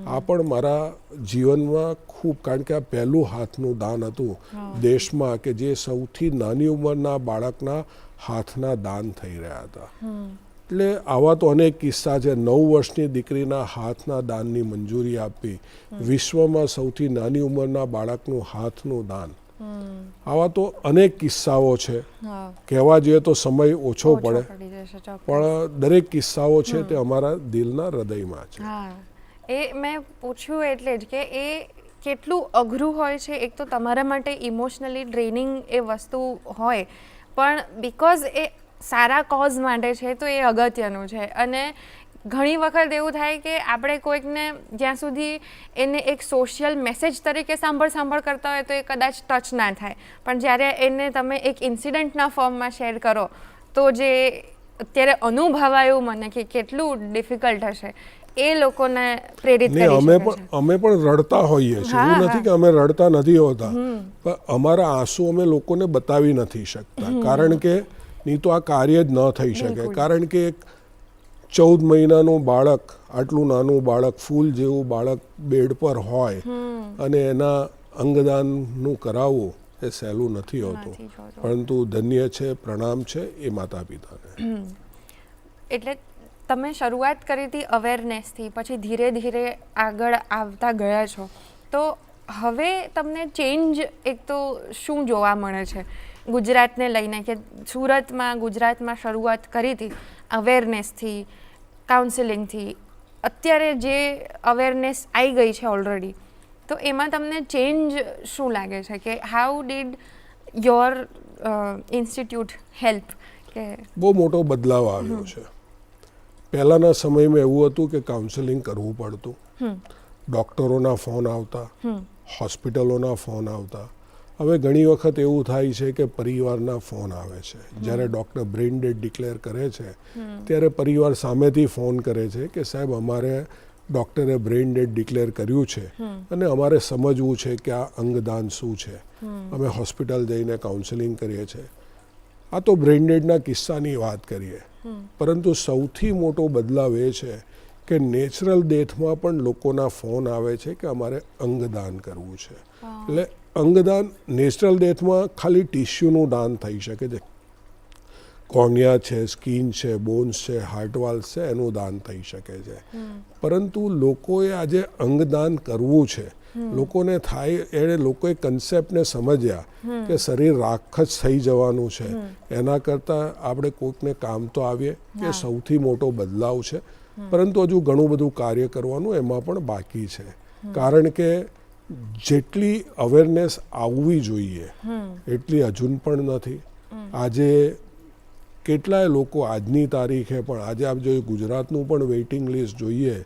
Speaker 2: આ પણ મારા જીવનમાં ખૂબ, કારણ કે આ પહેલું હાથનું દાન હતું દેશમાં કે જે સૌથી નાની ઉંમરના બાળકના હાથના દાન થઈ રહ્યા હતા. એટલે આવા તો અનેક કિસ્સા છે. 9 વર્ષની દીકરીના હાથના દાનની મંજૂરી આપી, વિશ્વમાં સૌથી નાની ઉંમરના બાળકનું હાથનું દાન. આવા તો અનેક કિસ્સાઓ છે. કહેવા જઈએ તો સમય ઓછો પડે, પણ દરેક કિસ્સાઓ છે તે અમારા દિલના હૃદયમાં છે.
Speaker 1: એ મેં પૂછ્યું એટલે જ કે એ કેટલું અઘરું હોય છે. એક તો તમારા માટે ઇમોશનલી ડ્રેનિંગ એ વસ્તુ હોય, પણ બિકોઝ એ સારા કોઝ માટે છે તો એ અગત્યનું છે. અને ઘણી વખત એવું થાય કે આપણે કોઈકને જ્યાં સુધી એને એક સોશિયલ મેસેજ તરીકે સાંભળ કરતા હોય તો એ કદાચ ટચ ના થાય, પણ જ્યારે એને તમે એક ઇન્સિડન્ટના ફોર્મમાં શેર કરો તો જે અત્યારે અનુભવાયું મને કે કેટલું ડિફિકલ્ટ હશે એ લોકોને પ્રેરિત કરી શકે છે.
Speaker 2: અમે પણ રડતા હોઈએ છીએ, એવું નથી કે અમે રડતા નથી હોતા, પણ અમારા આંસુ અમે લોકોને બતાવી નથી શકતા, કારણ કે નહીં તો આ કાર્ય જ ન થઈ શકે. કારણ કે 14 મહિનાનું બાળક, આટલું નાનું બાળક, ફૂલ જેવું બાળક બેડ પર હોય અને એના અંગદાનનું કરાવવું એ સહેલું નથી હોતું, પરંતુ ધન્ય છે, પ્રણામ છે એ માતા પિતાને.
Speaker 1: એટલે તમે શરૂઆત કરી હતી અવેરનેસથી, પછી ધીરે ધીરે આગળ આવતા ગયા છો, તો હવે તમને ચેન્જ એક તો શું જોવા મળે છે ગુજરાતને લઈને? કે ગુજરાતમાં શરૂઆત કરી હતી અવેરનેસથી, કાઉન્સેલિંગથી, અત્યારે જે અવેરનેસ આવી ગઈ છે ઓલરેડી, તો એમાં તમને ચેન્જ શું લાગે છે? કે how did your institute help? કે
Speaker 2: બહુ મોટો બદલાવ આવ્યો છે. પહેલાંના સમયમાં એવું હતું કે કાઉન્સેલિંગ કરવું પડતું, ડૉક્ટરોના ફોન આવતા, હોસ્પિટલોના ફોન આવતા, હવે ઘણી વખત એવું થાય છે કે પરિવારના ફોન આવે છે. જ્યારે ડૉક્ટર બ્રેઇન ડેડ ડિક્લેર કરે છે ત્યારે પરિવાર સામેથી ફોન કરે છે કે સાહેબ અમારે ડૉક્ટરે બ્રેઇન ડેડ ડિક્લેર કર્યું છે અને અમારે સમજવું છે કે આ અંગદાન શું છે. અમે હોસ્પિટલ જઈને કાઉન્સેલિંગ કરીએ છીએ. આ તો બ્રેઇન ડેડના કિસ્સાની વાત કરીએ, પરંતુ સૌથી મોટો બદલાવ એ છે કે નેચરલ ડેથમાં પણ લોકોના ફોન આવે છે કે અમારે અંગદાન કરવું છે. એટલે અંગદાન નેચરલ ડેથમાં ખાલી ટિશ્યુનું દાન થઈ શકે છે. કોર્નિયા છે, સ્કિન છે, બોન્સ છે, હાર્ટવાલ્સ છે, એનું દાન થઈ શકે છે. પરંતુ લોકોએ આજે અંગદાન કરવું છે, લોકોને થાય એણે લોકોએ કન્સેપ્ટને સમજ્યા કે શરીર રાખ જ થઈ જવાનું છે, એના કરતાં આપણે કોઈકને કામ તો આવીએ, કે સૌથી મોટો બદલાવ છે. પરંતુ હજુ ઘણું બધું કાર્ય કરવાનું એમાં પણ બાકી છે. કારણ કે જેટલી અવેરનેસ આવવી જોઈએ એટલી હજુ પણ નથી. આજે કેટલાય લોકો આજની તારીખે પણ આજે આપ જો ગુજરાતનું પણ વેઇટિંગ લિસ્ટ જોઈએ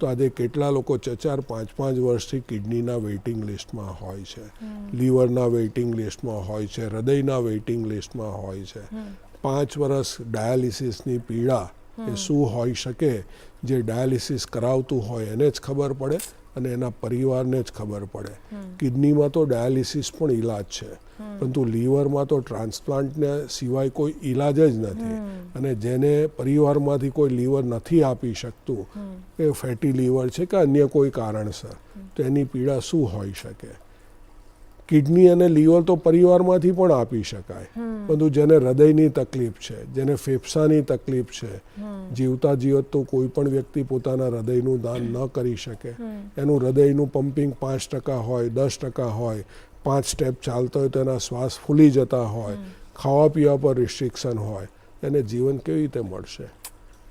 Speaker 2: તો આજે કેટલા લોકો 4-5 વર્ષથી કિડનીના વેઇટિંગ લિસ્ટમાં હોય છે, લીવરના વેઇટિંગ લિસ્ટમાં હોય છે, હૃદયના વેઇટિંગ લિસ્ટમાં હોય છે. 5 વર્ષ ડાયાલિસિસની પીડા એ શું હોઈ શકે, જે ડાયાલિસિસ કરાવતું હોય એને જ ખબર પડે અને એના પરિવારને જ ખબર પડે. કિડનીમાં તો ડાયાલિસિસ પણ ઈલાજ છે, પરંતુ લીવરમાં તો ટ્રાન્સપ્લાન્ટને સિવાય કોઈ ઈલાજ જ નથી. અને જેને પરિવારમાંથી કોઈ લીવર નથી આપી શકતું, કે ફેટી લીવર છે કે અન્ય કોઈ કારણસર, તો એની પીડા શું હોઈ શકે. કિડની અને લીવર તો પરિવારમાંથી પણ આપી શકાય, પરંતુ જેને હૃદયની તકલીફ છે, જેને ફેફસાની તકલીફ છે, જીવતા જીવત તો કોઈ પણ વ્યક્તિ પોતાના હૃદયનું દાન ન કરી શકે. એનું હૃદયનું પમ્પિંગ 5% હોય, 10% હોય, 5 સ્ટેપ ચાલતો હોય તો એના શ્વાસ ફૂલી જતા હોય, ખાવા પીવા પર રિસ્ટ્રિક્શન હોય, એને જીવન કેવી રીતે મળશે?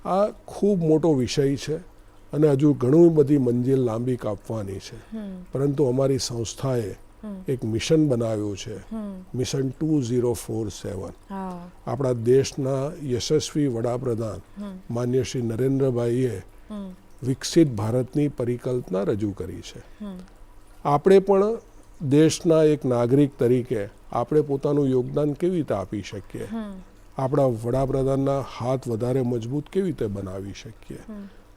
Speaker 2: આ ખૂબ મોટો વિષય છે અને હજુ ઘણી બધી મંજિલ લાંબી કાપવાની છે. પરંતુ અમારી સંસ્થાએ એક મિશન બનાવ્યું છે, મિશન 2047. આપણા દેશના યશસ્વી વડાપ્રધાન માન્ય શ્રી નરેન્દ્રભાઈએ વિકસિત ભારતની પરિકલ્પના રજૂ કરી છે. આપણે પણ દેશના એક નાગરિક તરીકે આપણે પોતાનું યોગદાન કેવી રીતે આપી શકીએ? આપણા વડાપ્રધાનના હાથ વધારે મજબૂત કેવી રીતે બનાવી શકીએ?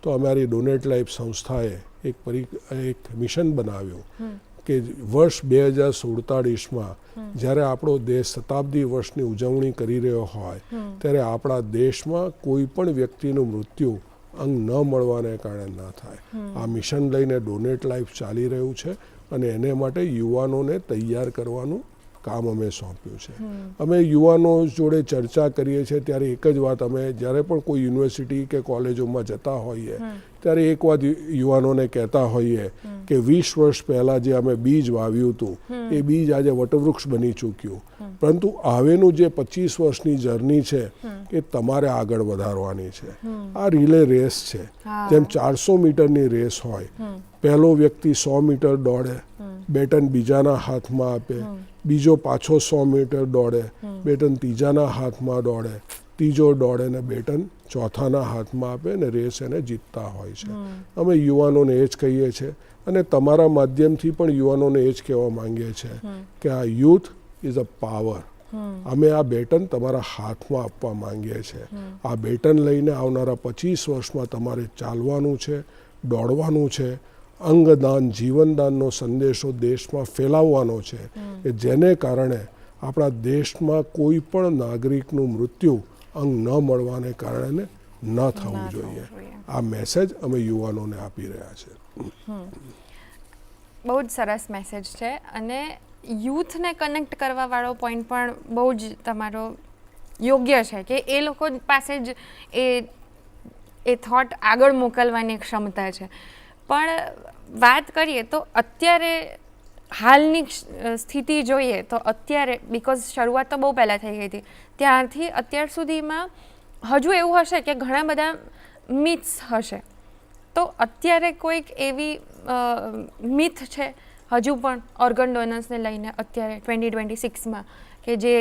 Speaker 2: તો અમારી ડોનેટ લાઈફ સંસ્થાએ એક મિશન બનાવ્યું કે વર્ષ 2047માં જ્યારે આપણો દેશ શતાબ્દી વર્ષની ઉજવણી કરી રહ્યો હોય ત્યારે આપણા દેશમાં કોઈ પણ વ્યક્તિનું મૃત્યુ અંગ ન મળવાને કારણે ન થાય. આ મિશન લઈને ડોનેટ લાઈફ ચાલી રહ્યું છે અને એને માટે યુવાનોને તૈયાર કરવાનું કામ અમે સોંપ્યું છે. અમે યુવાનો જોડે ચર્ચા કરીએ છીએ ત્યારે એક જ વાત, અમે જ્યારે પણ કોઈ યુનિવર્સિટી કે કોલેજોમાં જતા હોઈએ ત્યારે એક વાત યુવાનોને કહેતા હોઈએ કે 20 વર્ષ પહેલાં જે અમે બીજ વાવ્યું હતું એ બીજ આજે વટવૃક્ષ બની ચૂક્યું, પરંતુ હવેનું જે 25 વર્ષની જર્ની છે એ તમારે આગળ વધારવાની છે. આ રિલે રેસ છે, જેમ 400 મીટરની રેસ હોય, પહેલો વ્યક્તિ 100 મીટર દોડે, બેટન બીજાના હાથમાં આપે, બીજો પાછો 100 મીટર દોડે, બેટન ત્રીજાના હાથમાં દોડે, ત્રીજો દોડે ને બેટન ચોથાના હાથમાં આપે ને રેસ એને જીતતા હોય છે. અમે યુવાનોને એ જ કહીએ છીએ અને તમારા માધ્યમથી પણ યુવાનોને એ જ કહેવા માંગીએ છીએ કે આ યુથ ઇઝ અ પાવર. અમે આ બેટન તમારા હાથમાં આપવા માંગીએ છીએ. આ બેટન લઈને આવનારા 25 વર્ષમાં તમારે ચાલવાનું છે, દોડવાનું છે, અંગદાન, જીવનદાનનો સંદેશો દેશમાં ફેલાવવાનો છે કે જેને કારણે આપણા દેશમાં કોઈ પણ નાગરિકનું મૃત્યુ અંગ ન મળવાને કારણે ન થવું જોઈએ. આ મેસેજ અમે યુવાનોને આપી રહ્યા છે.
Speaker 1: બહુ જ સરસ મેસેજ છે અને યુથને કનેક્ટ કરવાવાળો પોઈન્ટ પણ બહુ જ તમારો યોગ્ય છે કે એ લોકો પાસે જ એ થોટ આગળ મોકલવાની ક્ષમતા છે. પણ વાત કરીએ તો અત્યારે હાલની સ્થિતિ જોઈએ તો અત્યારે, બીકોઝ શરૂઆત તો બહુ પહેલાં થઈ ગઈ હતી, ત્યારથી અત્યાર સુધીમાં હજુ એવું હશે કે ઘણા બધા મિથ્સ હશે. તો અત્યારે કોઈક એવી મિથ છે હજુ પણ ઓર્ગન ડોનર્સને લઈને અત્યારે 2026માં કે જે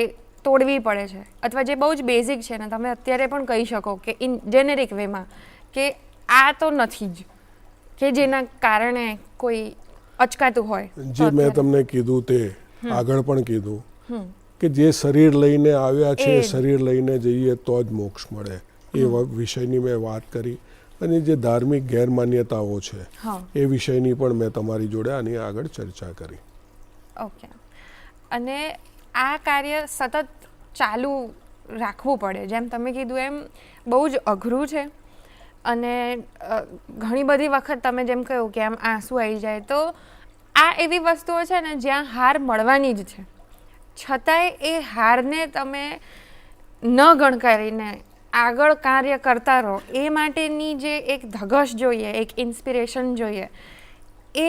Speaker 1: તોડવી પડે છે, અથવા જે બહુ જ બેઝિક છે ને તમે અત્યારે પણ કહી શકો કે ઇન જેનેરિક વેમાં કે આ તો નથી જ, કે જેના કારણે કોઈ અચકાતું હોય?
Speaker 2: જે મેં તમને કીધું તે આગળ પણ કીધું કે જે શરીર લઈને આવ્યા છે એ શરીર લઈને જઈએ તો જ મોક્ષ મળે, એ વિષયની મેં વાત કરી. અને જે ધાર્મિક ગેરમાન્યતાઓ છે એ વિષયની પણ મેં તમારી જોડે આની આગળ ચર્ચા કરી.
Speaker 1: ઓકે. અને આ કાર્ય સતત ચાલુ રાખવું પડે, જેમ તમે કીધું એમ બહુ જ અઘરું છે. અને ઘણી બધી વખત તમે જેમ કહ્યું કે આમ આંસુ આવી જાય, તો આ એવી વસ્તુઓ છે ને જ્યાં હાર મળવાની જ છે, છતાંય એ હારને તમે ન ગણકારીને આગળ કાર્ય કરતા રહો, એ માટેની જે એક ધગશ જોઈએ, એક ઇન્સ્પિરેશન જોઈએ, એ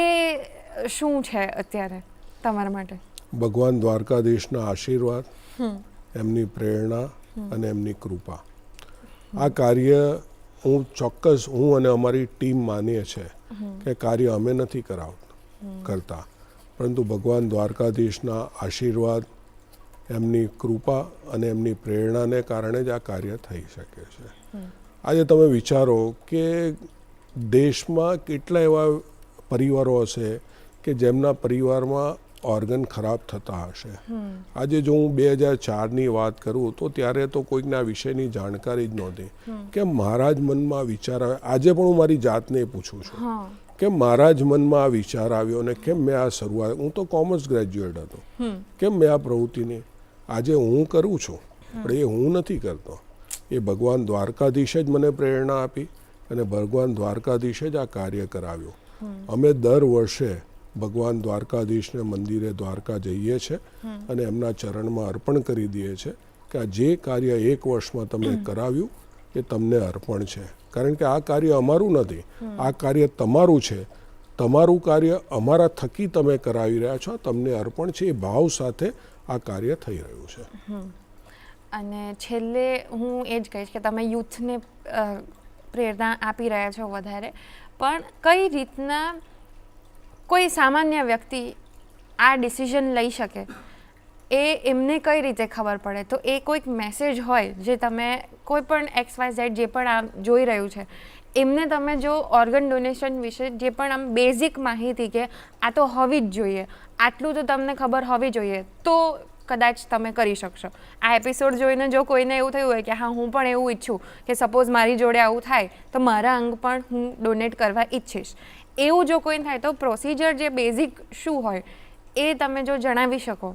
Speaker 1: શું છે અત્યારે તમારા માટે?
Speaker 2: ભગવાન દ્વારકાધીશના આશીર્વાદ, એમની પ્રેરણા અને એમની કૃપા. આ કાર્ય હું અને અમારી ટીમ માનીએ છીએ કે કાર્ય અમે નથી કરતા, પરંતુ ભગવાન દ્વારકાધીશના આશીર્વાદ, એમની કૃપા અને એમની પ્રેરણાને કારણે જ આ કાર્ય થઈ શકે છે. આજે તમે વિચારો કે દેશમાં કેટલા એવા પરિવારો હશે કે જેમના પરિવારમાં ઓર્ગન ખરાબ થતા હશે. આજે જો હું 2004ની વાત કરું તો ત્યારે તો કોઈકને આ વિષયની જાણકારી જ નહોતી, કે મારા જ મનમાં વિચાર આવે. આજે પણ હું મારી જાતને પૂછું છું કે મારા જ મનમાં આ વિચાર આવ્યો અને કેમ મેં આ શરૂઆત, હું તો કોમર્સ ગ્રેજ્યુએટ હતો, કેમ મેં આ પ્રવૃત્તિની આજે હું કરું છું, પણ એ હું નથી કરતો. એ ભગવાન દ્વારકાધીશે જ મને પ્રેરણા આપી અને ભગવાન દ્વારકાધીશે જ આ કાર્ય કરાવ્યું. અમે દર વર્ષે ભગવાન દ્વારકાધીશને મંદિરે દ્વારકા જઈએ છીએ અને એમના ચરણમાં અર્પણ કરી દઈએ છીએ કે આ જે કાર્ય 1 વર્ષમાં તમે કરાવ્યું એ તમને અર્પણ છે. કારણ કે આ કાર્ય અમારું નથી, આ કાર્ય તમારું છે. તમારું કાર્ય અમારા થકી તમે કરાવી રહ્યા છો, તમને અર્પણ છે. એ ભાવ સાથે આ કાર્ય થઈ રહ્યું છે.
Speaker 1: અને છેલ્લે હું એ જ કહીશ કે તમે યુથને પ્રેરણા આપી રહ્યા છો વધારે, પણ કઈ રીતના કોઈ સામાન્ય વ્યક્તિ આ ડિસિઝન લઈ શકે, એ એમને કઈ રીતે ખબર પડે? તો એ કોઈક મેસેજ હોય જે તમે કોઈ પણ XYZ જે પણ આમ જોઈ રહ્યું છે એમને તમે જો ઓર્ગન ડોનેશન વિશે જે પણ આમ બેઝિક માહિતી કે આ તો હોવી જ જોઈએ, આટલું તો તમને ખબર હોવી જોઈએ, તો કદાચ તમે કરી શકશો. આ એપિસોડ જોઈને જો કોઈને એવું થયું હોય કે હા હું પણ એવું ઈચ્છું કે સપોઝ મારી જોડે આવું થાય તો મારા અંગ પણ હું ડોનેટ કરવા ઈચ્છીશ, એવું જો કોઈ થાય તો પ્રોસિજર જે બેઝિક શું હોય એ તમે જો જણાવી શકો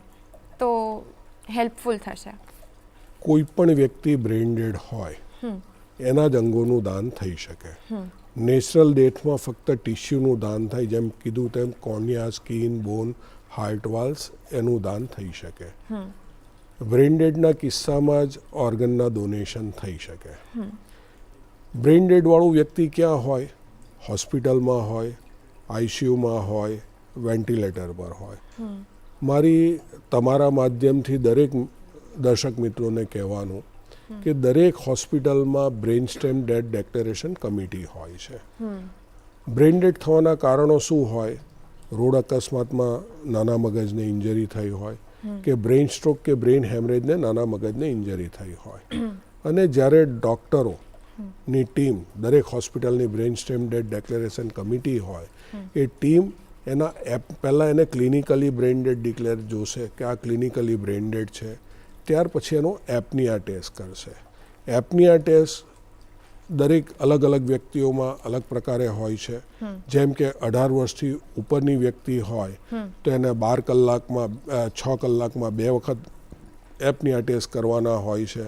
Speaker 1: તો હેલ્પફુલ થશે.
Speaker 2: કોઈ પણ વ્યક્તિ બ્રેઇન ડેડ હોય એના જ અંગોનું દાન થઈ શકે. નેચરલ ડેથમાં ફક્ત ટિશ્યુનું દાન થાય, જેમ કીધું તેમ કોર્નિયા, સ્કિન, બોન, હાર્ટ વાલ્સ એનું દાન થઈ શકે. બ્રેઇન ડેડના કિસ્સામાં જ ઓર્ગનના ડોનેશન થઈ શકે. બ્રેઇન ડેડવાળું વ્યક્તિ ક્યાં હોય? હોસ્પિટલમાં હોય, આઈસીયુમાં હોય, વેન્ટિલેટર પર હોય. મારી તમારા માધ્યમથી દરેક દર્શક મિત્રોને કહેવાનું કે દરેક હોસ્પિટલમાં brain stem dead declaration committee હોય છે. બ્રેઇન ડેડ થવાના કારણો શું હોય? રોડ અકસ્માતમાં નાના મગજને ઇન્જરી થઈ હોય, કે બ્રેઇન સ્ટ્રોક કે બ્રેઇન હેમરેજને નાના મગજને ઇન્જરી થઈ હોય. અને જ્યારે ડૉક્ટરોની ટીમ, દરેક હોસ્પિટલની brain stem dead declaration committee હોય, એ ટીમ એના પહેલાં એને ક્લિનિકલી બ્રેઇન ડેડ ડિક્લેર જોશે કે આ ક્લિનિકલી બ્રેઇન ડેડ છે. ત્યાર પછી એનો એપનિયા ટેસ્ટ કરશે. એપનિયા ટેસ્ટ દરેક અલગ અલગ વ્યક્તિઓમાં અલગ પ્રકારે હોય છે. જેમ કે 18 વર્ષથી ઉપરની વ્યક્તિ હોય તો એને 12 કલાકમાં 6 કલાકમાં 2 વખત એપનિયા ટેસ્ટ કરવાના હોય છે.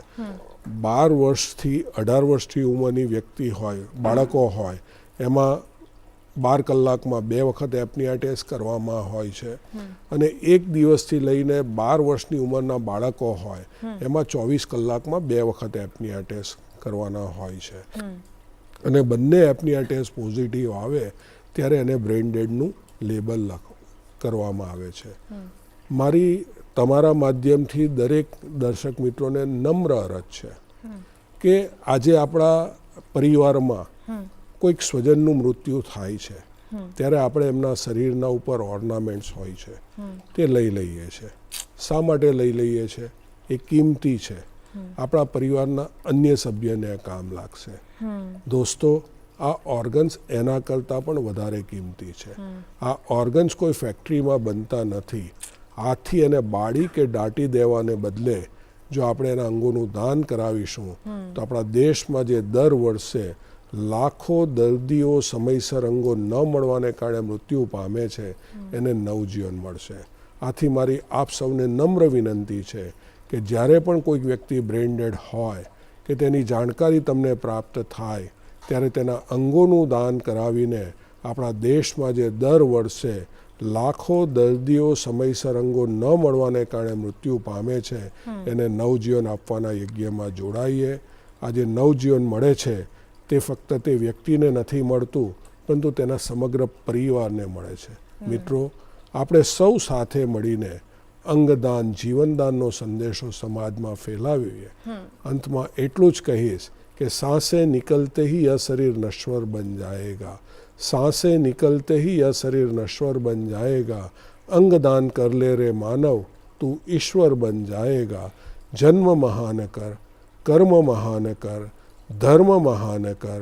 Speaker 2: 12 વર્ષથી 18 વર્ષથી ઉંમરની વ્યક્તિ હોય, બાળકો હોય, એમાં 12 કલાકમાં 2 વખત એપનિયા ટેસ્ટ કરવામાં હોય છે. અને 1 દિવસથી લઈને 12 વર્ષની ઉંમરના બાળકો હોય એમાં 24 કલાકમાં 2 વખત એપનિયા ટેસ્ટ કરવાના હોય છે. અને બંને એપનિયા ટેસ્ટ પોઝિટિવ આવે ત્યારે એને બ્રેઇન ડેડનું લેબલ કરવામાં આવે છે. મારી તમારા માધ્યમથી દરેક દર્શક મિત્રોને નમ્ર અરજ છે કે આજે આપણા પરિવારમાં કોઈક સ્વજનનું મૃત્યુ થાય છે ત્યારે આપણે એમના શરીરના ઉપર ઓર્નામેન્ટ્સ હોય છે તે લઈ લઈએ છીએ. શા માટે લઈ લઈએ છીએ? એ કિંમતી છે, આપણા પરિવારના અન્ય સભ્યને કામ લાગશે. દોસ્તો, આ ઓર્ગન્સ એના કરતાં પણ વધારે કિંમતી છે. આ ઓર્ગન્સ કોઈ ફેક્ટરીમાં બનતા નથી. હાથથી એને બાળી કે દાટી દેવાને બદલે જો આપણે એના અંગોનું દાન કરાવીશું તો આપણા દેશમાં જે દર વર્ષે લાખો દર્દીઓ સમયસર અંગો ન મળવાને કારણે મૃત્યુ પામે છે એને નવજીવન મળશે. આથી મારી આપ સૌને નમ્ર વિનંતી છે કે જ્યારે પણ કોઈક વ્યક્તિ બ્રેઇન ડેડ હોય કે તેની જાણકારી તમને પ્રાપ્ત થાય ત્યારે તેના અંગોનું દાન કરાવીને આપણા દેશમાં જે દર વર્ષે લાખો દર્દીઓ સમયસર અંગો ન મળવાને કારણે મૃત્યુ પામે છે એને નવજીવન આપવાના યજ્ઞમાં જોડાઈએ. આજે નવજીવન મળે છે તે ફક્ત તે વ્યક્તિને નથી મળતું પરંતુ તેના સમગ્ર પરિવારને મળે છે. મિત્રો, આપણે સૌ સાથે મળીને અંગદાન જીવનદાનનો સંદેશો સમાજમાં ફેલાવીએ. અંતમાં એટલું જ કહીશ કે सांसें निकलते ही यह शरीर नश्वर बन जाएगा, सांसें निकलते ही यह शरीर नश्वर बन जाएगा, अंगदान कर ले रे मानव तू ईश्वर बन जाएगा. जन्म महान कर, कर्म महान कर, धर्म महान कर,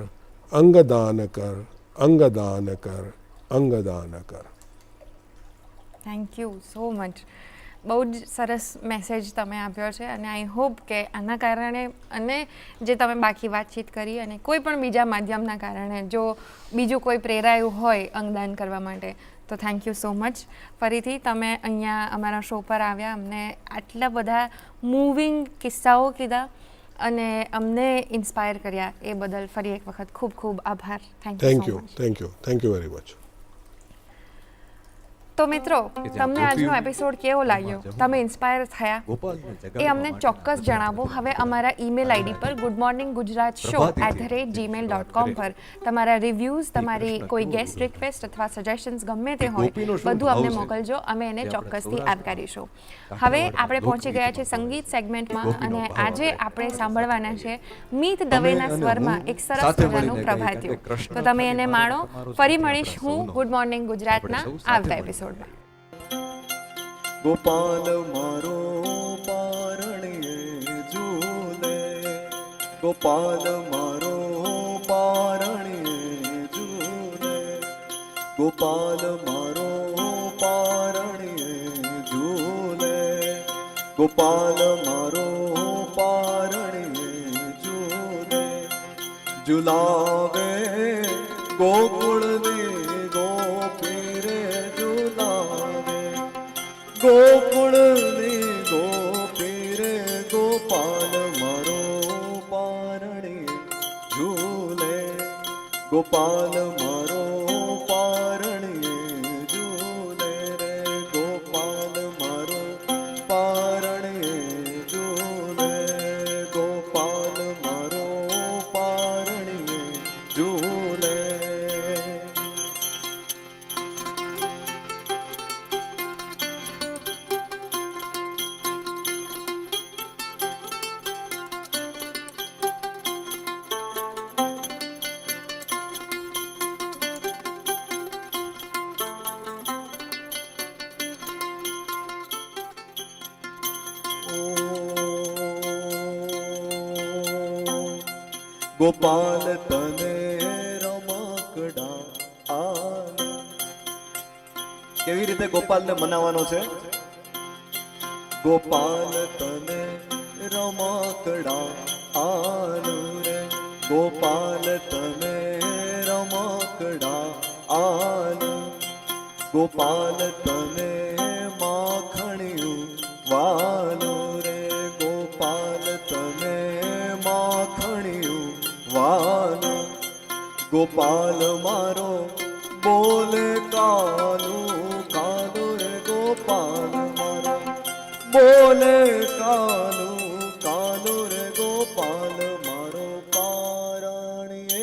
Speaker 2: अंगदान कर, अंगदान कर, अंगदान कर.
Speaker 1: Thank you so much. બહુ જ સરસ મેસેજ તમે આપ્યો છે અને આઈ હોપ કે આના કારણે અને જે તમે બાકી વાતચીત કરી અને કોઈ પણ બીજા માધ્યમના કારણે જો બીજું કોઈ પ્રેરાયું હોય અંગદાન કરવા માટે તો થેન્ક યુ સો મચ. ફરીથી તમે અહીંયા અમારા શો પર આવ્યા, અમને આટલા બધા મૂવિંગ કિસ્સાઓ કીધા અને અમને ઇન્સ્પાયર કર્યા એ બદલ ફરી એક વખત ખૂબ ખૂબ આભાર.
Speaker 2: Thank you very much.
Speaker 1: તો મિત્રો, તમને આજનો એપિસોડ કેવો લાગ્યો? તમે ઇન્સ્પાયર થયા? એ અમને ચોક્કસ જણાવો હવે અમારા ઈમેલ આઈડી પર goodmorninggujratshow@gmail.com પર તમારા રિવ્યૂઝ, તમારી કોઈ ગેસ્ટ રિક્વેસ્ટ અથવા સજેશન્સ ગમે તે હોય બધું અમને મોકલજો, અમે એને ચોક્કસથી આવકારીશું. હવે આપણે પહોંચી ગયા છે સંગીત સેગમેન્ટમાં અને આજે આપણે સાંભળવાના છે મીત દવેના સ્વરમાં એક સરસ મજાનું પ્રભાતિયું. તો તમે એને માણો. ફરી મળીશ હું ગુડ મોર્નિંગ ગુજરાતના આવતા એપિસોડ.
Speaker 3: ગોપાલ મારો પારણીએ ઝૂલે, ગોપાલ મારો પારણીએ ઝૂલે, ગોપાલ મારો પારણીએ ઝૂલે, ગોપાલ મારો પારણીએ ઝૂલે. ઝુલાવે ગોકુળની ગોપી રે ઝુલાવે, ગોકુળની ગોપી રે ગોપાલ મારો પારણીએ ઝૂલે, ગોપાલ મારો પારણીએ ઝૂલે રે, ગોપાલ મારો પારણીએ ઝૂલે, ગોપાલ મારો પારણીએ ઝૂલે. ગોપાલ તને રમકડા આલે. કેવી રીતે ગોપાલને મનાવવાનો છે? ગોપાલ તને રમકડા આલુ રે, ગોપાલ તને રમકડા આલુ, ગોપાલ તને માખણિયું વાલું રે, ગોપાલ તને માખણિયું વાલું, ગોપાલ મારો બોલે કાલુ કાલુ રે, ગોપાલ મારો બોલે કાલુ કાલુ રે, ગોપાલ મારો પારણીએ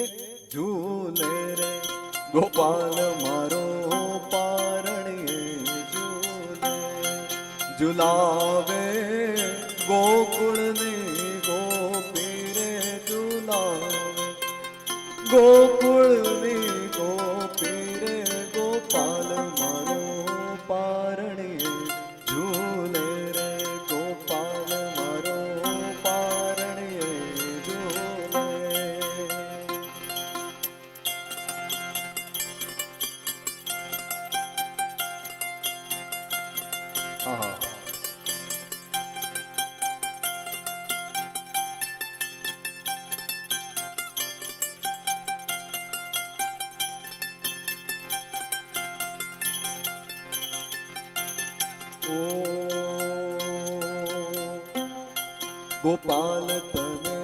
Speaker 3: ઝૂલે રે, ગોપાલ મારો પારણીએ ઝૂલે. ઝુલાવે ગોકુળની ગોપી રે ઝુલાવે, ગોકુળની ગોપી રે ગોપાલ મારો પારણીએ ઝૂલે રે, ગોપાલ મારો પારણીએ ઝૂલે. હા ઓ ગોપાલ તને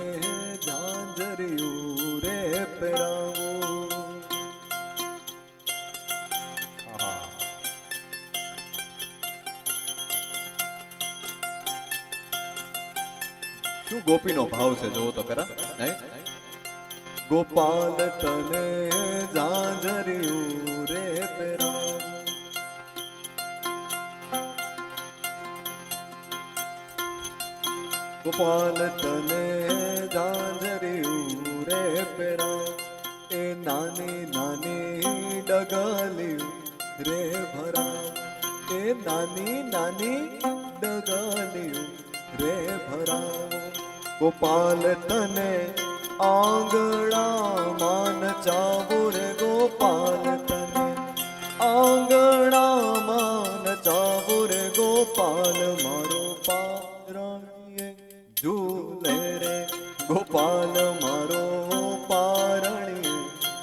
Speaker 3: ઝાંઝરિયું રે પહેરાવું. શું ગોપીનો ભાવ છે જોવો તો ખરા. ગોપાલ તને ઝાંઝરિયું રે પહેરાવું. ગોપાલ તને ઝાંઝરિયું રે પહેરાવું. એ નાની નાની ડગલિયું રે ભરાવું. એ નાની નાની ડગલિયું રે ભરાવું. ગોપાલ તને આંગણામાં નચાવું રે. ગોપાલ તને આંગણામાં નચાવું રે. ગોપાલ મારો પારણીએ ઝૂલે રે. ગોપાલ મારો પારણીએ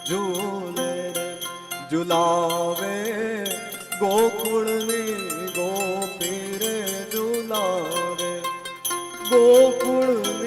Speaker 3: ઝૂલે રે. ઝુલાવે ગોકુળની ગોપી રે. ઝુલાવે ગોકુળની